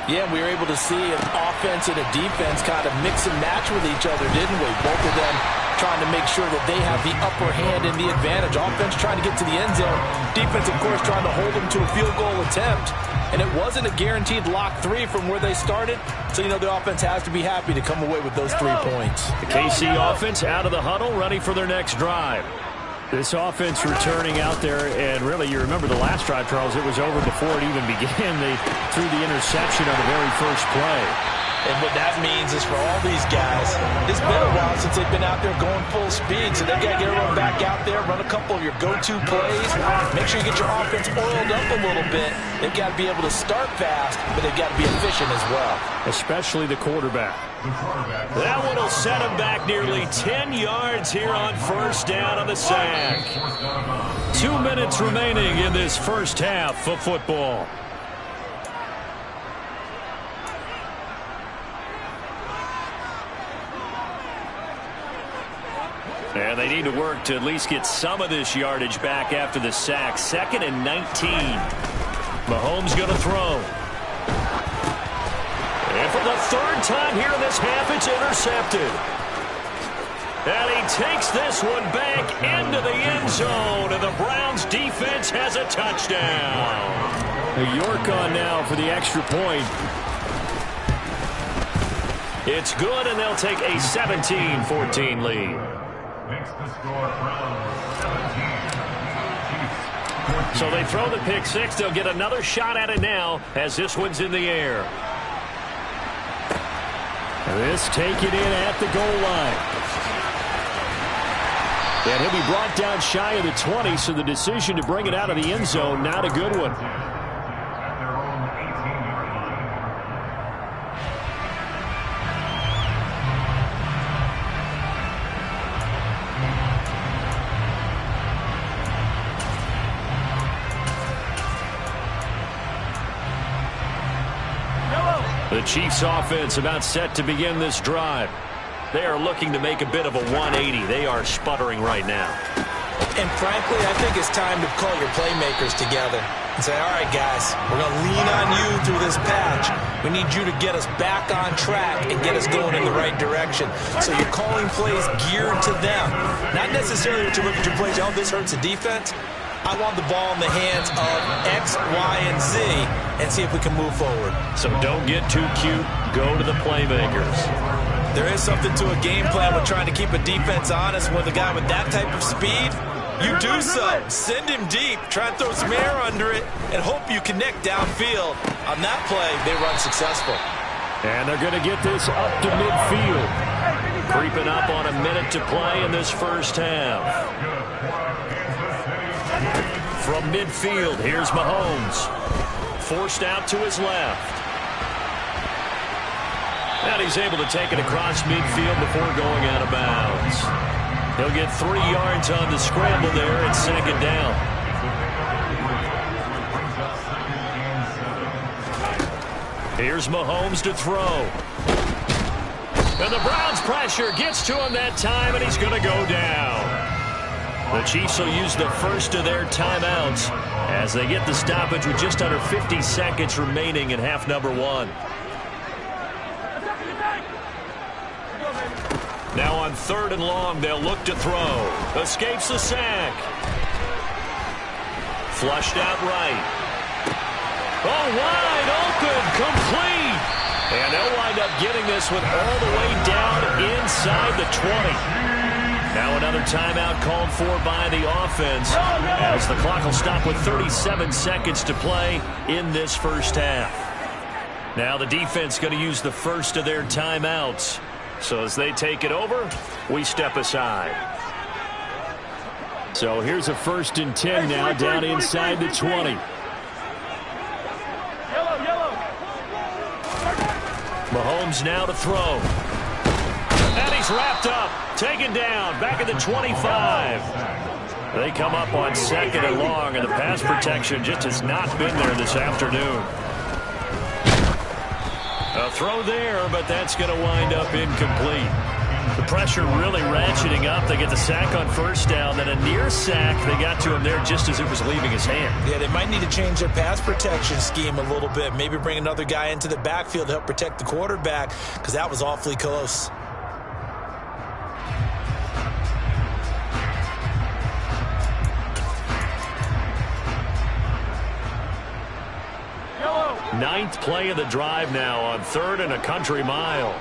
Yeah, we were able to see an offense and a defense kind of mix and match with each other, didn't we? Both of them trying to make sure that they have the upper hand and the advantage. Offense trying to get to the end zone. Defense, of course, trying to hold them to a field goal attempt. And it wasn't a guaranteed lock 3 from where they started. So, you know, the offense has to be happy to come away with those 3 points. The KC offense out of the huddle, ready for their next drive. This offense returning out there, and really, you remember the last drive, Charles, it was over before it even began. They threw the interception on the very first play. And what that means is for all these guys, it's been a while since they've been out there going full speed, so they've got to get everyone back out there, run a couple of your go-to plays, make sure you get your offense oiled up a little bit. They've got to be able to start fast, but they've got to be efficient as well. Especially the quarterback. That one will set him back nearly 10 yards here on first down on the sack. 2 minutes remaining in this first half of football. And they need to work to at least get some of this yardage back after the sack. 2nd and 19. Mahomes going to throw. And for the 3rd time here in this half, it's intercepted. And he takes this one back into the end zone, and the Browns defense has a touchdown. York on now for the extra point. It's good, and they'll take a 17-14 lead. So they throw the pick 6. They'll get another shot at it now as this one's in the air. This taken in at the goal line. And he'll be brought down shy of the 20, so the decision to bring it out of the end zone, not a good one. The Chiefs offense about set to begin this drive. They are looking to make a bit of a 180. They are sputtering right now. And frankly, I think it's time to call your playmakers together and say, all right, guys, we're going to lean on you through this patch. We need you to get us back on track and get us going in the right direction. So you're calling plays geared to them. Not necessarily that you look at your plays, oh, this hurts the defense. I want the ball in the hands of X, Y, and Z and see if we can move forward. So don't get too cute. Go to the playmakers. There is something to a game plan with trying to keep a defense honest with a guy with that type of speed. You do so. Send him deep. Try and throw some air under it and hope you connect downfield. On that play, they run successful. And they're going to get this up to midfield. Creeping up on a minute to play in this first half. From midfield, here's Mahomes. Forced out to his left. And he's able to take it across midfield before going out of bounds. He'll get 3 yards on the scramble there at 2nd down. Here's Mahomes to throw. And the Browns pressure gets to him that time, and he's going to go down. The Chiefs will use the first of their timeouts as they get the stoppage with just under 50 seconds remaining in half number 1. Now on 3rd and long, they'll look to throw. Escapes the sack. Flushed out right. Oh, wide open, complete. And they'll wind up getting this one all the way down inside the 20. Now another timeout called for by the offense as the clock will stop with 37 seconds to play in this first half. Now the defense going to use the first of their timeouts. So as they take it over, we step aside. So here's a 1st and 10 now down inside the 20. Mahomes now to throw. And he's wrapped up. Taken down. Back at the 25. They come up on 2nd and long, and the pass protection just has not been there this afternoon. A throw there, but that's going to wind up incomplete. The pressure really ratcheting up. They get the sack on 1st down, then a near sack. They got to him there just as it was leaving his hand. Yeah, they might need to change their pass protection scheme a little bit. Maybe bring another guy into the backfield to help protect the quarterback, because that was awfully close. Ninth play of the drive now on 3rd and a country mile.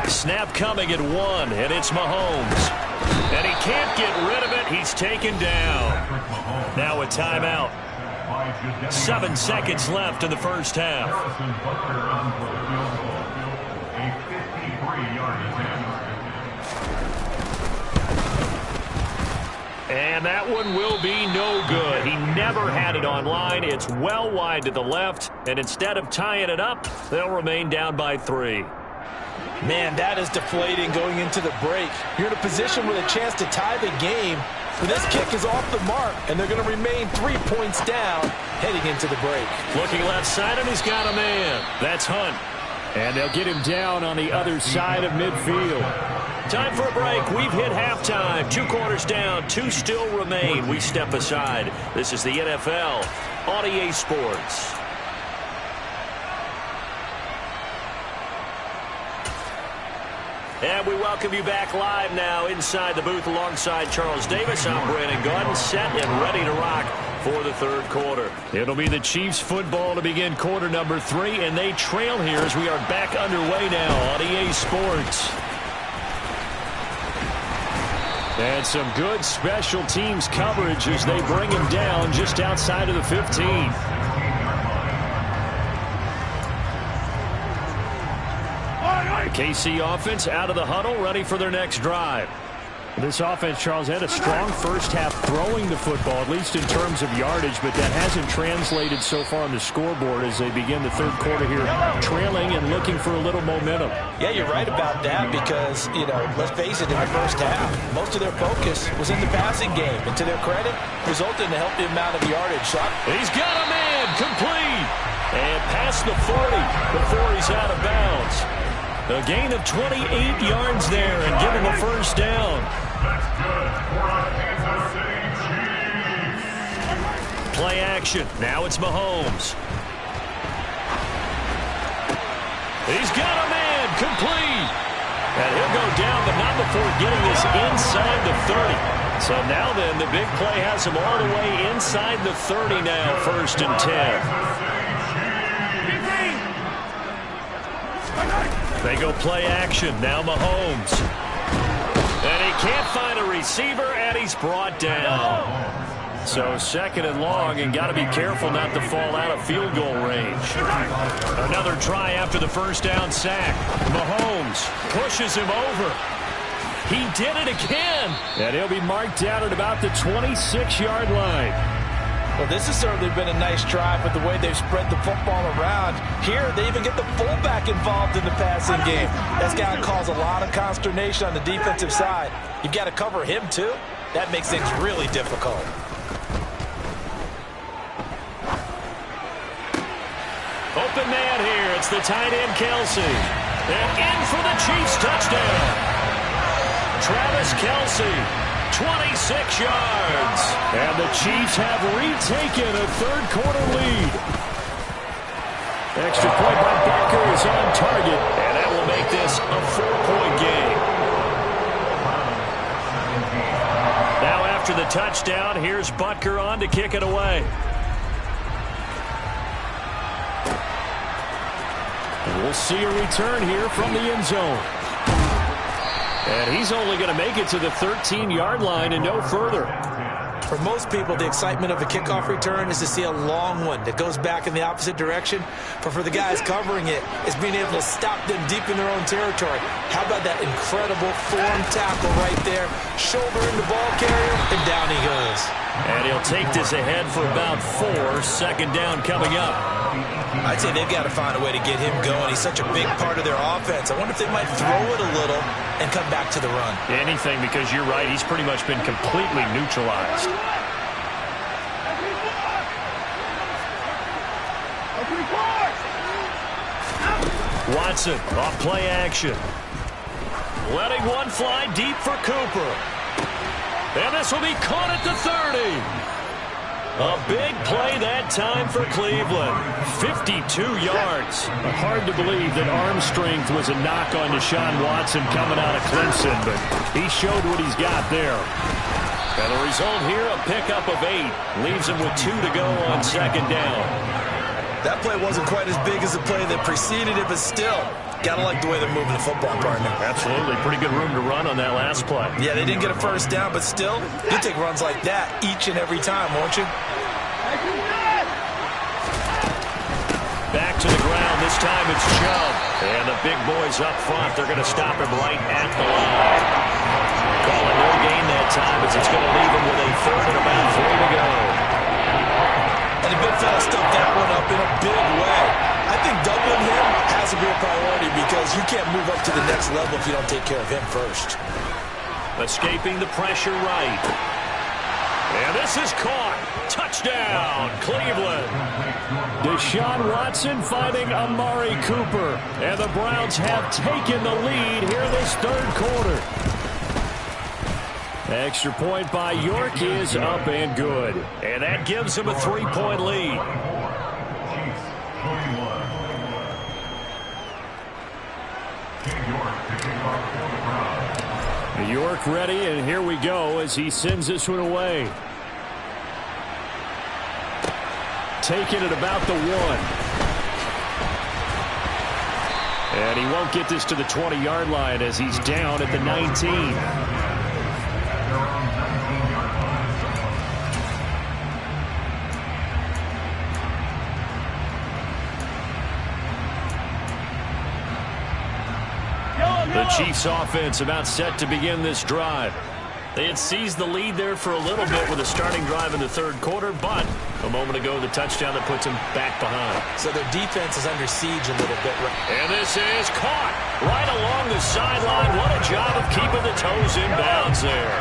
Snap coming at 1, and it's Mahomes. And he can't get rid of it. He's taken down. Now a timeout. 7 seconds left in the first half. And that one will be no good. He never had it on line. It's well wide to the left. And instead of tying it up, they'll remain down by 3. Man, that is deflating going into the break. You're in a position with a chance to tie the game, but this kick is off the mark, and they're going to remain 3 points down heading into the break. Looking left side, and he's got a man. That's Hunt. And they'll get him down on the other side of midfield. Time for a break. We've hit halftime. 2 quarters down, 2 still remain. We step aside. This is the NFL on EA Sports. And we welcome you back live now inside the booth alongside Charles Davis. I'm Brandon Gaudin, set and ready to rock for the 3rd quarter. It'll be the Chiefs football to begin quarter number 3, and they trail here as we are back underway now on EA Sports. And some good special teams coverage as they bring him down just outside of the 15. KC offense out of the huddle, ready for their next drive. This offense, Charles, had a strong first half throwing the football, at least in terms of yardage, but that hasn't translated so far on the scoreboard as they begin the 3rd quarter here, trailing and looking for a little momentum. Yeah, you're right about that because, let's face it, in the first half, most of their focus was in the passing game. And to their credit, resulted in a healthy amount of yardage. He's got a man, complete, and past the 40 before he's out of bounds. A gain of 28 yards there and give him a 1st down. Play action. Now it's Mahomes. He's got a man. Complete. And he'll go down, but not before getting this inside the 30. So now then, the big play has him all the way inside the 30 now, 1st and 10. They go play action. Now Mahomes. And he can't find a receiver, and he's brought down. So 2nd and long, and got to be careful not to fall out of field goal range. Another try after the 1st down sack. Mahomes pushes him over. He did it again. And he'll be marked down at about the 26-yard line. Well, this has certainly been a nice drive with the way they've spread the football around. Here, they even get the fullback involved in the passing game. That's got to cause a lot of consternation on the defensive side. You've got to cover him, too. That makes things really difficult. Open man here. It's the tight end, Kelsey. And in for the Chiefs touchdown. Travis Kelsey 26 yards. And the Chiefs have retaken a third-quarter lead. Extra point by Barker is on target, and that will make this a 4-point game. Now after the touchdown, here's Butker on to kick it away. And we'll see a return here from the end zone. And he's only going to make it to the 13-yard line and no further. For most people, the excitement of a kickoff return is to see a long one that goes back in the opposite direction. But for the guys covering it, it's being able to stop them deep in their own territory. How about that incredible form tackle right there? Shoulder in the ball carrier, and down he goes. And he'll take this ahead for about 4. Second down coming up. I'd say they've got to find a way to get him going. He's such a big part of their offense. I wonder if they might throw it a little and come back to the run. Anything, because you're right. He's pretty much been completely neutralized. Watson off play action. Letting one fly deep for Cooper. And this will be caught at the 30. A big play that time for Cleveland. 52 yards. Hard to believe that arm strength was a knock on Deshaun Watson coming out of Clemson, but he showed what he's got there. And the result here, a pickup of 8. Leaves him with 2 to go on second down. That play wasn't quite as big as the play that preceded it, but still, gotta like the way they're moving the football, partner. Absolutely. Pretty good room to run on that last play. Yeah, they didn't get a first down, but still, you take runs like that each and every time, won't you? Back to the ground. This time it's Chubb. And the big boys up front. They're going to stop him right at the line. Call it no gain that time as it's going to leave him with a third and about 3 to go. And the big fella stuffed that one up in a big way. I think doubling him has to be a priority because you can't move up to the next level if you don't take care of him first. Escaping the pressure right. And this is caught. Touchdown, Cleveland. Deshaun Watson fighting Amari Cooper. And the Browns have taken the lead here this third quarter. Extra point by York is up and good. And that gives him a 3-point lead. York ready, and here we go as he sends this one away. Taking it about the 1. And he won't get this to the 20-yard line as he's down at the 19. The Chiefs offense about set to begin this drive. They had seized the lead there for a little bit with a starting drive in the third quarter, but a moment ago the touchdown that puts them back behind. So their defense is under siege a little bit. And this is caught right along the sideline. What a job of keeping the toes in bounds there.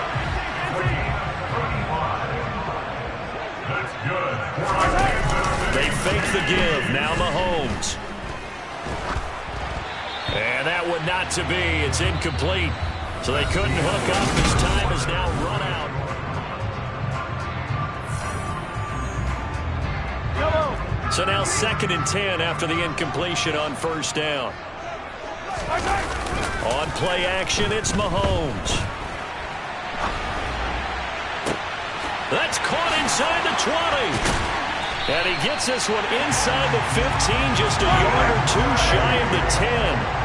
They fake the give. Now Mahomes. And that one not to be. It's incomplete. So they couldn't hook up. His time is now run out. So now 2nd and 10 after the incompletion on first down. On play action, it's Mahomes. That's caught inside the 20. And he gets this one inside the 15, just a yard or 2 shy of the 10.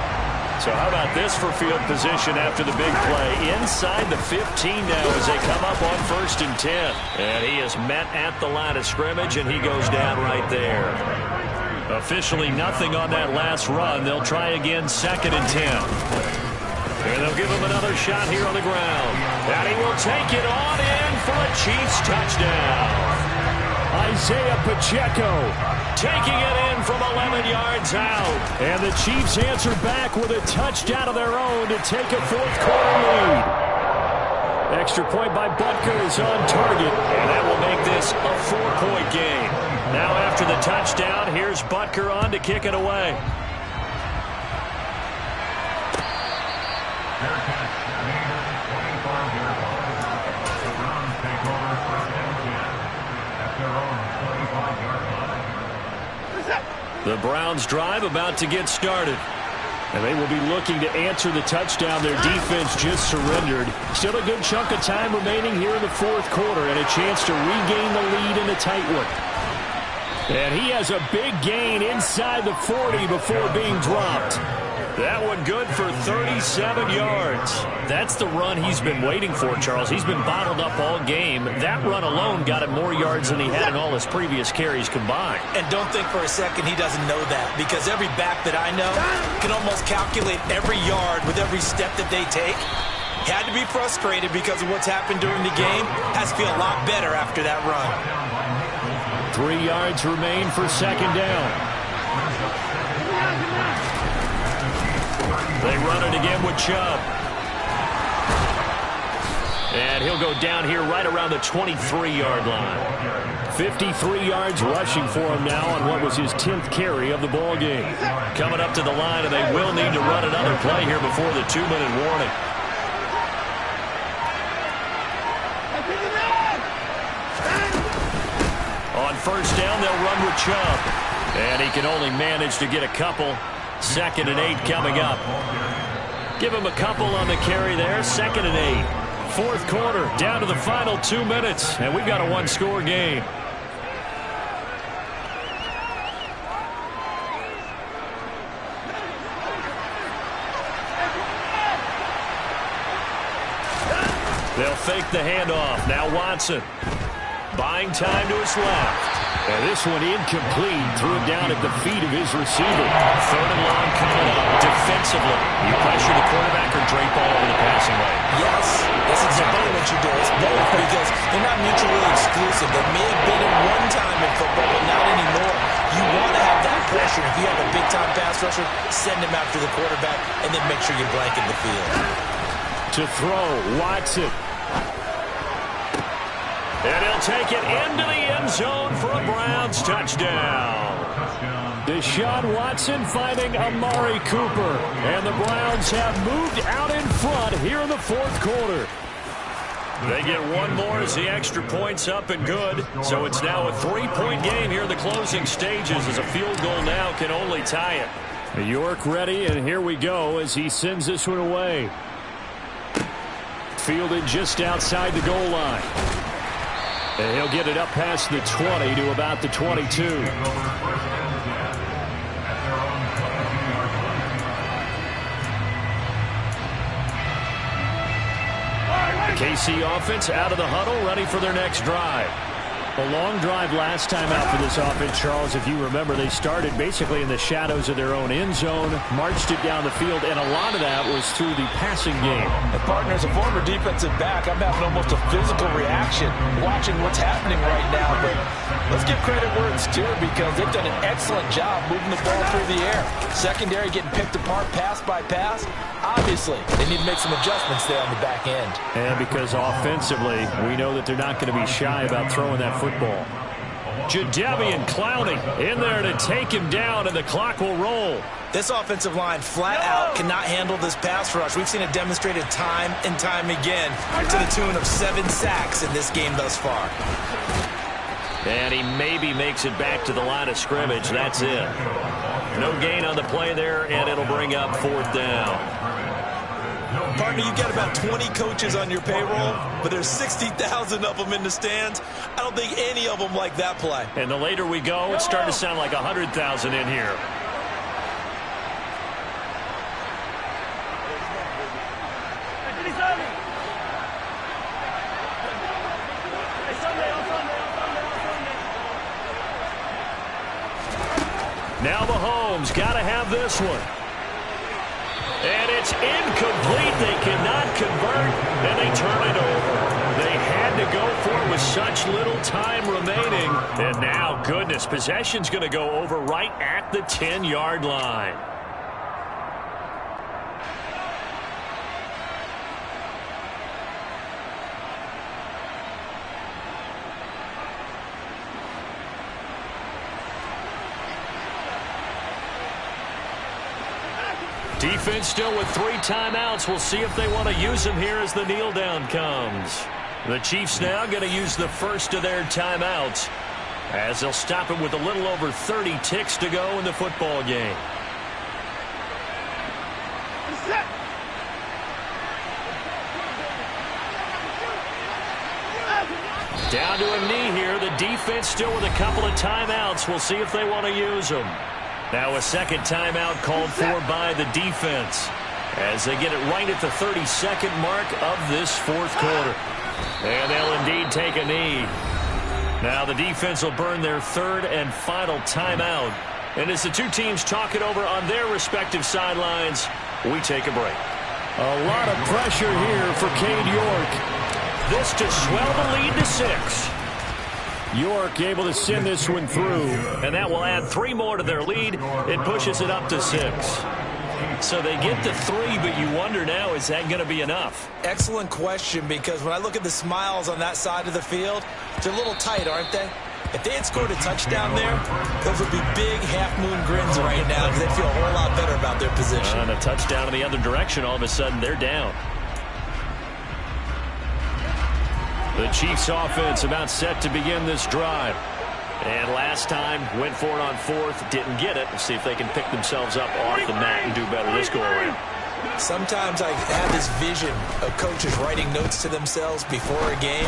So how about this for field position after the big play? Inside the 15 now as they come up on 1st and 10. And he is met at the line of scrimmage, and he goes down right there. Officially nothing on that last run. They'll try again 2nd and 10. And they'll give him another shot here on the ground. And he will take it on in for a Chiefs touchdown. Isaiah Pacheco taking it in from 11 yards out. And the Chiefs answer back with a touchdown of their own to take a 4th quarter lead. Extra point by Butker is on target, and that will make this a 4-point game. Now after the touchdown, here's Butker on to kick it away. The Browns drive about to get started. And they will be looking to answer the touchdown their defense just surrendered. Still a good chunk of time remaining here in the fourth quarter and a chance to regain the lead in a tight one. And he has a big gain inside the 40 before being dropped. That one good for 37 yards. That's the run he's been waiting for, Charles. He's been bottled up all game. That run alone got him more yards than he had in all his previous carries combined. And don't think for a second he doesn't know that, because every back that I know can almost calculate every yard with every step that they take. Had to be frustrated because of what's happened during the game. Has to feel a lot better after that run. 3 yards remain for second down. They run it again with Chubb. And he'll go down here right around the 23-yard line. 53 yards rushing for him now on what was his 10th carry of the ball game. Coming up to the line, and they will need to run another play here before the 2-minute warning. On first down, they'll run with Chubb. And he can only manage to get a couple. 2nd and 8 coming up. Give him a couple on the carry there. 2nd and 8. Fourth quarter, down to the final 2 minutes. And we've got a one-score game. They'll fake the handoff. Now Watson. Buying time to his left. And this one incomplete. Threw it down at the feet of his receiver. 3rd and long coming up. Defensively, you pressure the quarterback or drape all over the passing lane? Yes, that's exactly what you do. It's both, because they're not mutually exclusive. They may have been at one time in football, but not anymore. You want to have that pressure. If you have a big-time pass rusher, send him after the quarterback, and then make sure you blanket the field. To throw, Watson. And he'll take it into the end zone for a Browns touchdown. Deshaun Watson finding Amari Cooper. And the Browns have moved out in front here in the fourth quarter. They get one more as the extra point's up and good. So it's now a 3-point game here in the closing stages, as a field goal now can only tie it. York ready, and here we go as he sends this one away. Fielded just outside the goal line. And he'll get it up past the 20 to about the 22. The KC offense out of the huddle, ready for their next drive. A long drive last time out for this offense, Charles. If you remember, they started basically in the shadows of their own end zone, marched it down the field, and a lot of that was through the passing game. And partner, as a former defensive back, I'm having almost a physical reaction watching what's happening right now. But let's give credit where it's due, because they've done an excellent job moving the ball through the air. Secondary getting picked apart pass by pass. Obviously, they need to make some adjustments there on the back end. And because offensively, we know that they're not going to be shy about throwing that football. Jadeveon Clowney in there to take him down, and the clock will roll. This offensive line flat out cannot handle this pass rush. We've seen it demonstrated time and time again, to the tune of 7 sacks in this game thus far. And he maybe makes it back to the line of scrimmage. That's it. No gain on the play there, and it'll bring up 4th down. Partner, you've got about 20 coaches on your payroll, but there's 60,000 of them in the stands. I don't think any of them like that play. And the later we go, it's starting to sound like 100,000 in here. Now Mahomes got to have this one. And it's incomplete. They cannot convert, and they turn it over. They had to go for it with such little time remaining. And now, goodness, possession's going to go over right at the 10-yard line. Defense still with 3 timeouts. We'll see if they want to use them here as the kneel down comes. The Chiefs now going to use the first of their timeouts. as they'll stop it with a little over 30 ticks to go in the football game. Down to a knee here. The defense still with a couple of timeouts. We'll see if they want to use them. Now a second timeout called for by the defense as they get it right at the 32nd mark of this fourth quarter. And they'll indeed take a knee. Now the defense will burn their third and final timeout. And as the two teams talk it over on their respective sidelines, we take a break. A lot of pressure here for Cade York. This to swell the lead to 6. York able to send this one through, and that will add 3 more to their lead. It pushes it up to 6. So they get to 3, but you wonder now, is that going to be enough? Excellent question, because when I look at the smiles on that side of the field, they're a little tight, aren't they? If they had scored a touchdown there, those would be big half-moon grins right now because they'd feel a whole lot better about their position. And a touchdown in the other direction, all of a sudden they're down. The Chiefs offense about set to begin this drive. And last time went for it on 4th, didn't get it. We'll see if they can pick themselves up off the mat and do better this go around. Sometimes I have this vision of coaches writing notes to themselves before a game.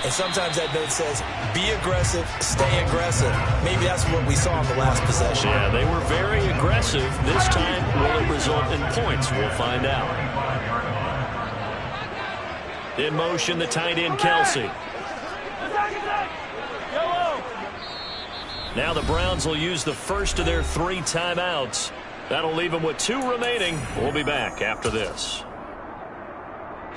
And sometimes that note says, be aggressive, stay aggressive. Maybe that's what we saw in the last possession. Yeah, they were very aggressive. This time, will it result in points? We'll find out. In motion, the tight end, Kelsey. Now the Browns will use the first of their 3 timeouts. That'll leave them with 2 remaining. We'll be back after this.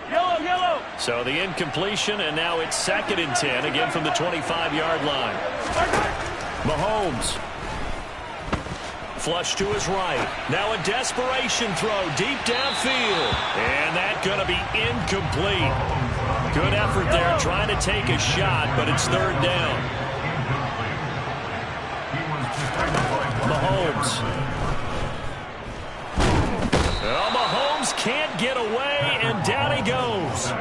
Yellow. So the incompletion, and now it's 2nd and 10, again from the 25-yard line. Mahomes. Flush to his right. Now a desperation throw deep downfield. And that's going to be incomplete. Good effort there trying to take a shot, but it's 3rd down. Mahomes. Well, Mahomes can't get away, and down he goes.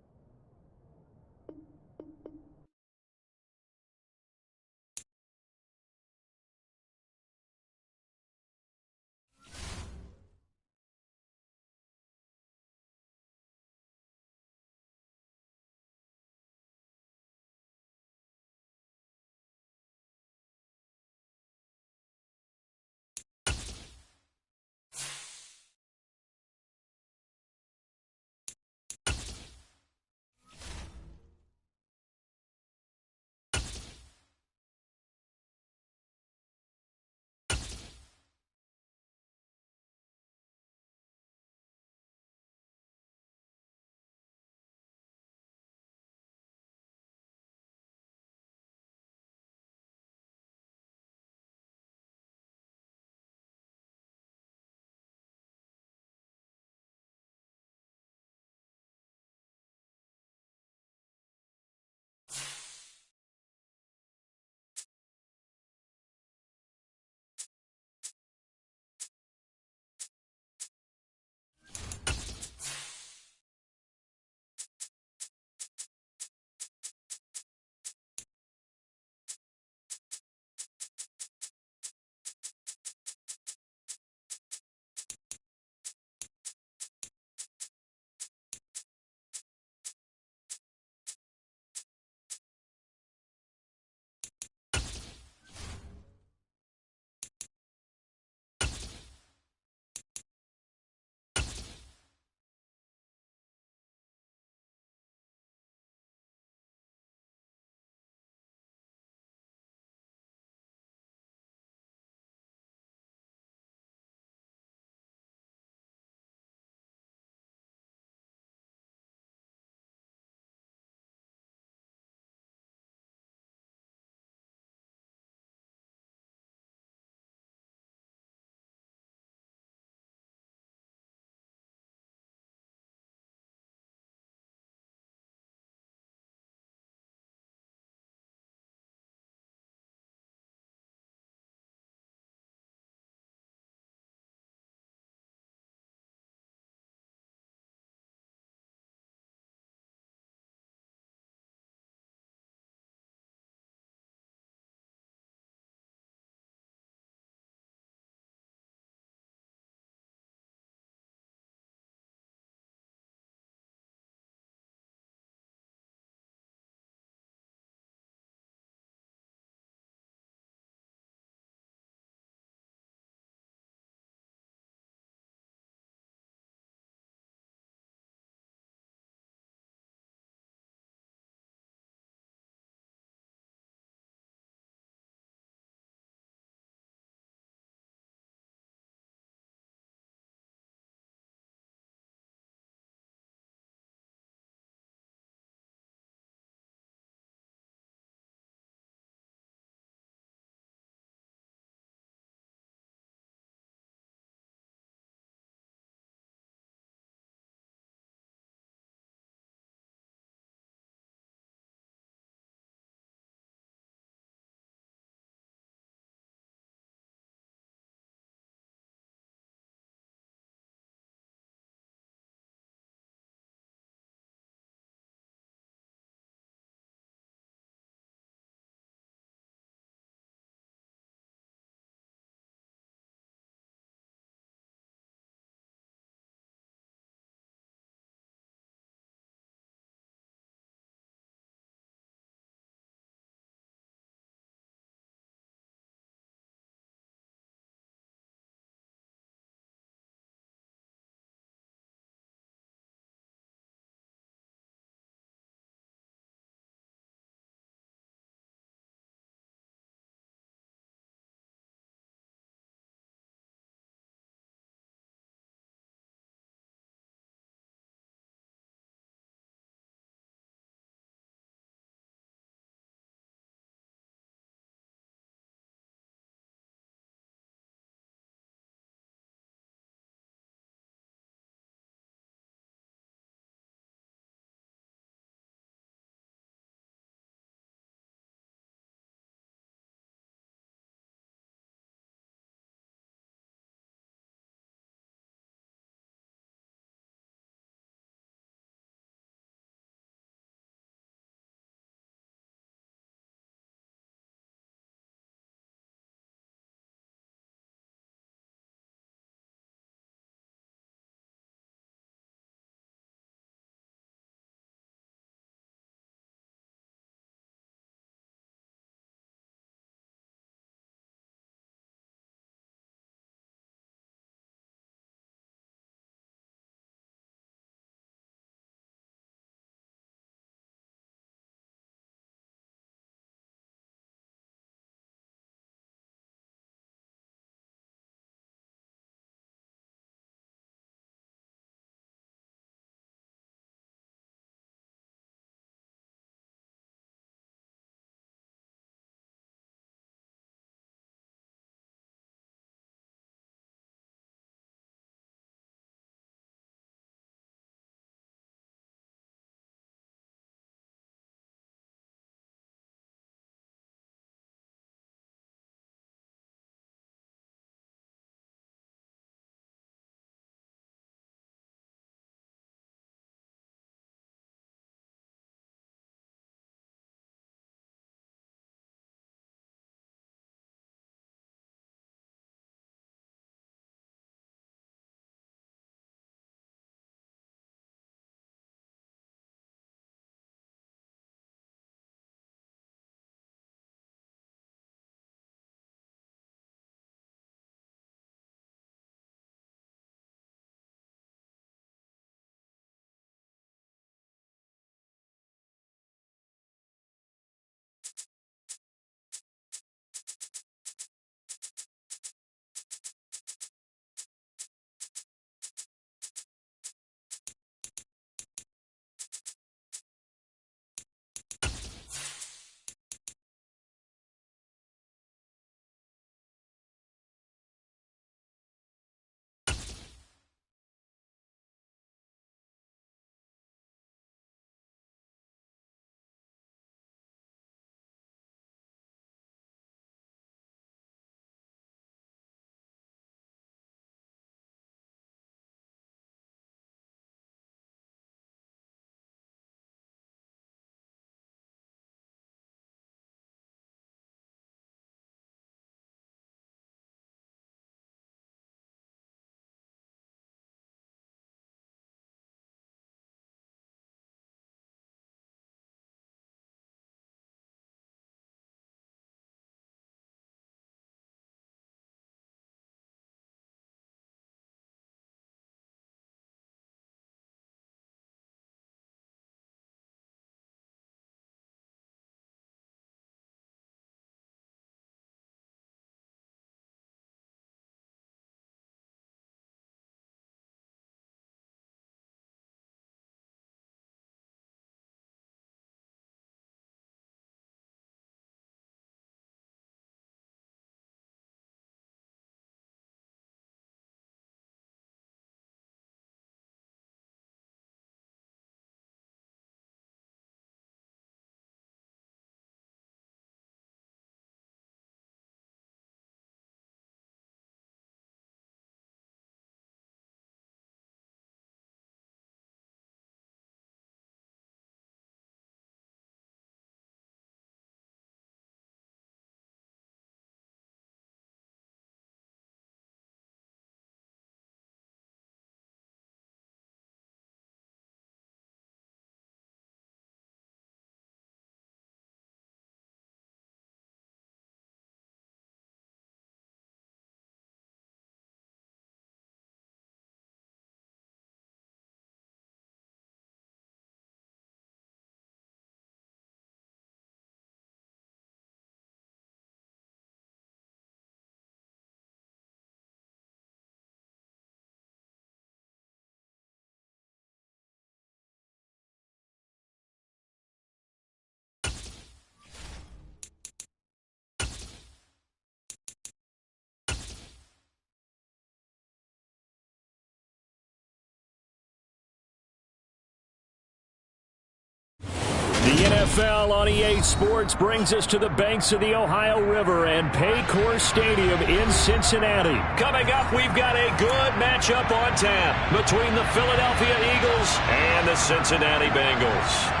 The NFL on EA Sports brings us to the banks of the Ohio River and Paycor Stadium in Cincinnati. Coming up, we've got a good matchup on tap between the Philadelphia Eagles and the Cincinnati Bengals.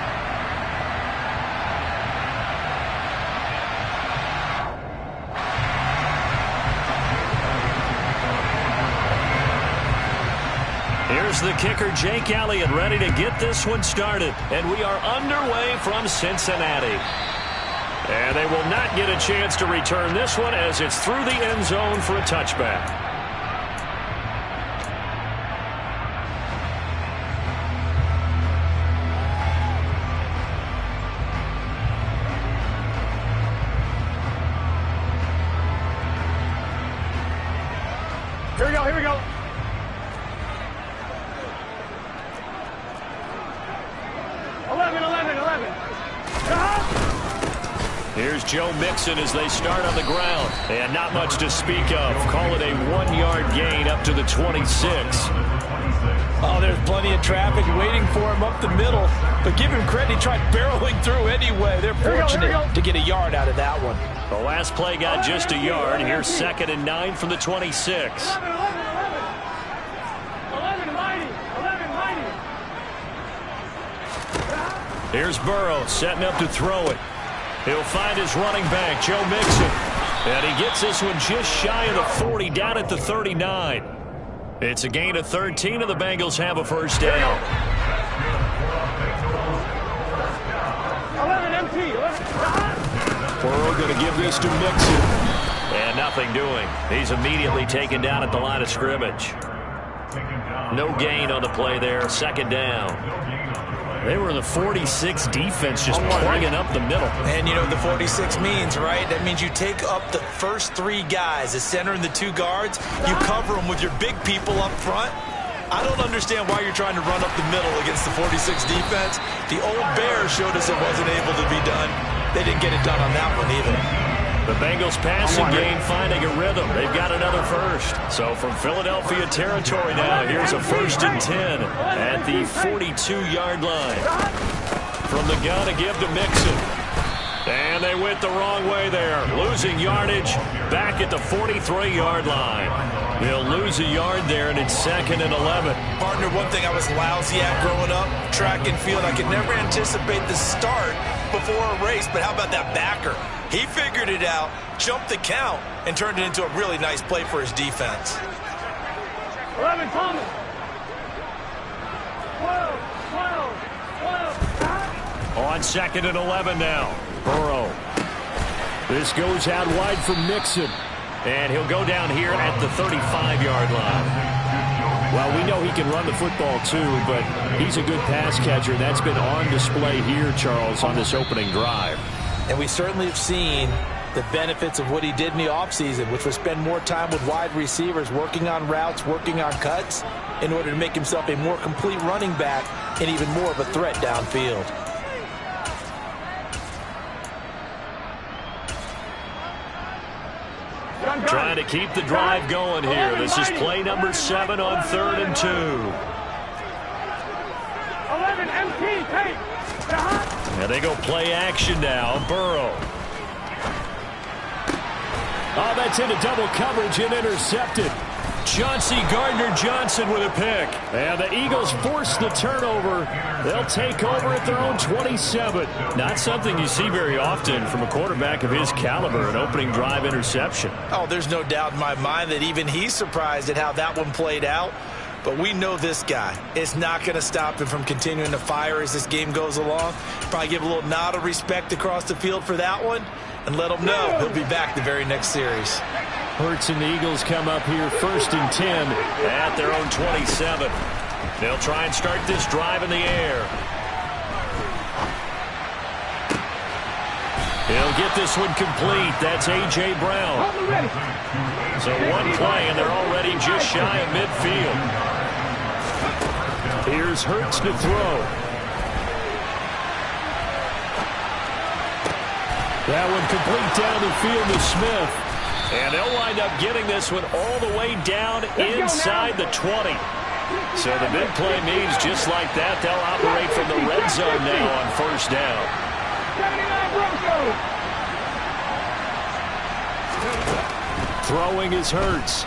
Here's the kicker, Jake Elliott, ready to get this one started. And we are underway from Cincinnati. And they will not get a chance to return this one as it's through the end zone for a touchback. Here we go. Here's Joe Mixon as they start on the ground. And not much to speak of. Call it a 1-yard gain up to the 26. Oh, there's plenty of traffic waiting for him up the middle. But give him credit, he tried barreling through anyway. They're fortunate to get a yard out of that one. The last play got just a yard. Here's 2nd and 9 from the 26. Here's Burrow setting up to throw it. He'll find his running back, Joe Mixon. And he gets this one just shy of the 40, down at the 39. It's a gain of 13, and the Bengals have a first down. 11 empty. Burrow going to give this to Mixon. And nothing doing. He's immediately taken down at the line of scrimmage. No gain on the play there, 2nd down. They were in the 46 defense, just plugging up the middle. And you know what the 46 means, right? That means you take up the first 3 guys, the center and the 2 guards. You cover them with your big people up front. I don't understand why you're trying to run up the middle against the 46 defense. The old Bears showed us it wasn't able to be done. They didn't get it done on that one either. The Bengals passing game finding a rhythm. They've got another first. So from Philadelphia territory now, here's a 1st and 10 at the 42-yard line. From the gun to give to Mixon. And they went the wrong way there. Losing yardage back at the 43-yard line. They'll lose a yard there, and it's 2nd and 11. Partner, one thing I was lousy at growing up, track and field, I could never anticipate the start before a race, but how about that backer? He figured it out, jumped the count, and turned it into a really nice play for his defense. 11, Thomas. 12. On 2nd and 11 now. Burrow. This goes out wide for Mixon. And he'll go down here at the 35-yard line. Well, we know he can run the football too, but he's a good pass catcher. That's been on display here, Charles, on this opening drive. And we certainly have seen the benefits of what he did in the offseason, which was spend more time with wide receivers, working on routes, working on cuts, in order to make himself a more complete running back and even more of a threat downfield. Trying to keep the drive going here. This is play number 7 on 3rd and 2. 11 empty. Take. And they go play action now. Burrow. Oh, that's into double coverage and intercepted. Chauncey Gardner-Johnson with a pick. And the Eagles force the turnover. They'll take over at their own 27. Not something you see very often from a quarterback of his caliber, an opening drive interception. Oh, there's no doubt in my mind that even he's surprised at how that one played out. But we know this guy. It's not going to stop him from continuing to fire as this game goes along. Probably give a little nod of respect across the field for that one and let him know he'll be back the very next series. Hurts and the Eagles come up here 1st and 10 at their own 27. They'll try and start this drive in the air. He'll get this one complete. That's A.J. Brown. So one play, and they're already just shy of midfield. Here's Hurts to throw. That one complete down the field to Smith. And they'll wind up getting this one all the way down inside the 20. So the big play means just like that, they'll operate from the red zone now on first down. 79 Broncos. Throwing is Hurts.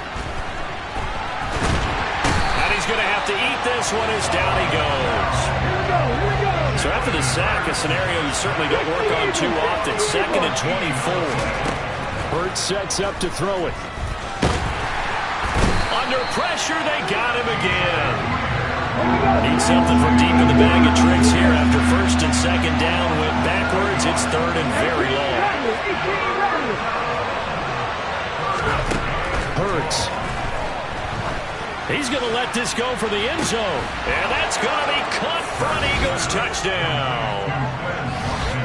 And he's going to have to eat this one as down he goes. So after the sack, a scenario you certainly don't work on too often. 2nd and 24. Hurts sets up to throw it. Under pressure, they got him again. Need something from deep in the bag of tricks here after 1st and 2nd down. Went backwards. It's 3rd and very long. Hurts. He's going to let this go for the end zone. And that's going to be caught for an Eagles touchdown.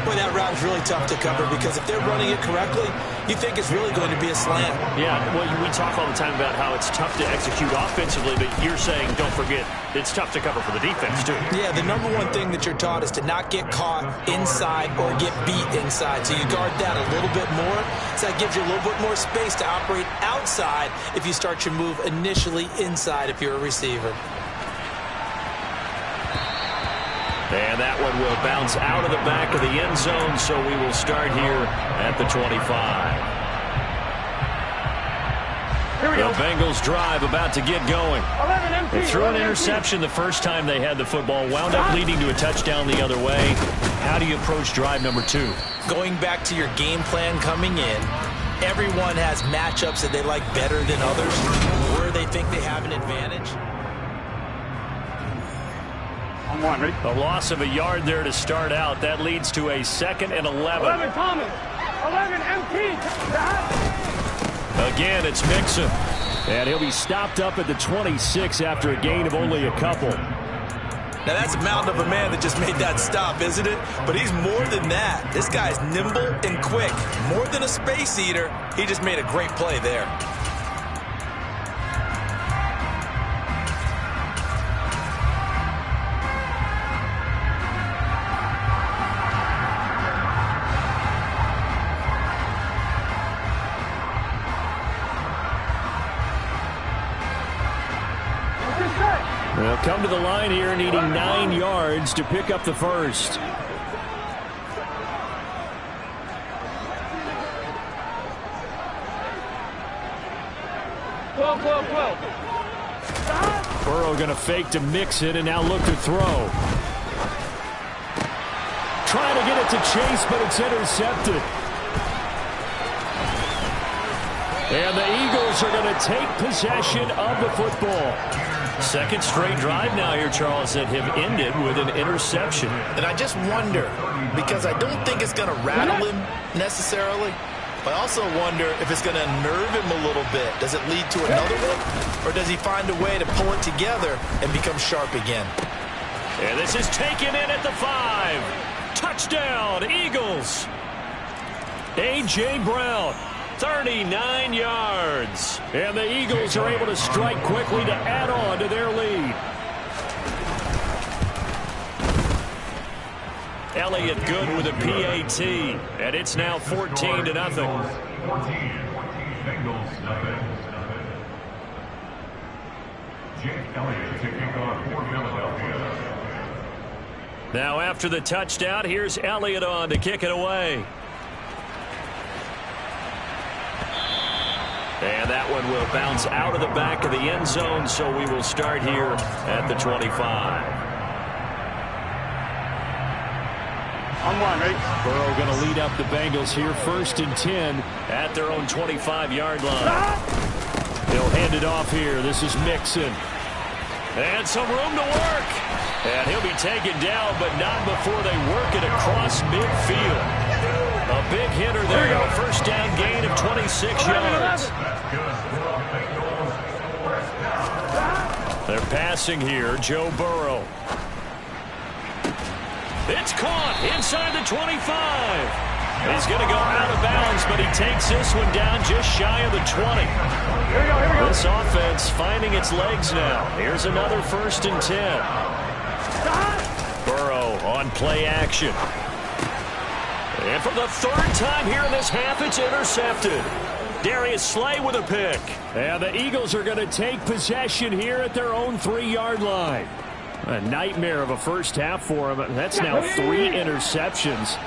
Boy, that route's really tough to cover because if they're running it correctly, you think it's really going to be a slant. Yeah, well, we talk all the time about how it's tough to execute offensively, but you're saying, don't forget, it's tough to cover for the defense, too. Yeah, the number one thing that you're taught is to not get caught inside or get beat inside. So you guard that a little bit more. So that gives you a little bit more space to operate outside if you start your move initially inside if you're a receiver. And that one will bounce out of the back of the end zone, so we will start here at the 25. The Bengals drive about to get going. They threw an interception the first time they had the football, wound up leading to a touchdown the other way. How do you approach drive number 2? Going back to your game plan coming in, everyone has matchups that they like better than others, where they think they have an advantage. A loss of a yard there to start out. That leads to a 2nd and 11. 11 Thomas. 11 MT. Again, it's Mixon. And he'll be stopped up at the 26 after a gain of only a couple. Now, that's a mountain of a man that just made that stop, isn't it? But he's more than that. This guy's nimble and quick. More than a space eater. He just made a great play there. They'll come to the line here needing 9 yards to pick up the first. Burrow going to fake to mix it and now look to throw. Trying to get it to Chase, but it's intercepted. And the Eagles are going to take possession of the football. 2nd straight drive now here, Charles, that have ended with an interception. And I just wonder, because I don't think it's going to rattle him necessarily, but I also wonder if it's going to unnerve him a little bit. Does it lead to another one? Or does he find a way to pull it together and become sharp again? And this is taken in at the 5. Touchdown, Eagles. A.J. Brown. 39 yards. And the Eagles are able to strike quickly to add on to their lead. Elliott good with a PAT. And it's now 14-0. Now after the touchdown, here's Elliott on to kick it away. And that one will bounce out of the back of the end zone, so we will start here at the 25. On one, right? Burrow going to lead up the Bengals here, 1st and 10 at their own 25-yard line. They'll hand it off here. This is Mixon. And some room to work. And he'll be taken down, but not before they work it across midfield. A big hitter there, a 1st down gain of 26 yards. They're passing here, Joe Burrow. It's caught inside the 25. He's going to go out of bounds, but he takes this one down just shy of the 20. Here we go. This offense finding its legs now. Here's another 1st and 10. Burrow on play action. And for the 3rd time here in this half, it's intercepted. Darius Slay with a pick. And the Eagles are going to take possession here at their own 3-yard line. A nightmare of a first half for him. That's now 3 interceptions.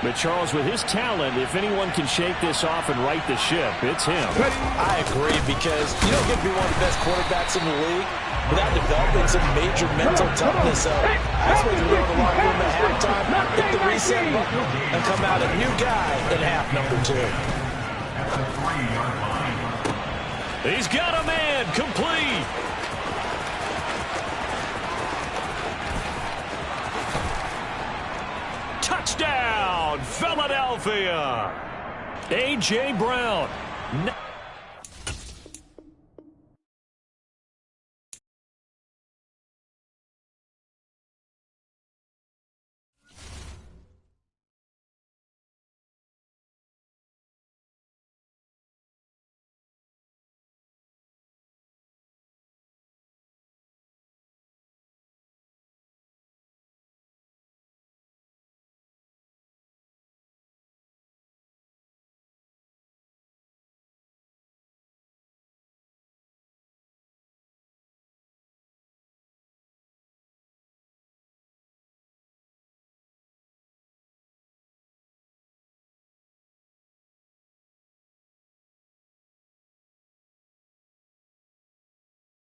But, Charles, with his talent, if anyone can shake this off and right the ship, it's him. I agree, because you don't get to be one of the best quarterbacks in the league without developing some major mental toughness. So that's what you go to the locker room at halftime, hit the reset button, and come out a new guy in half number 2. He's got a man, complete. Touchdown, Philadelphia. A.J. Brown.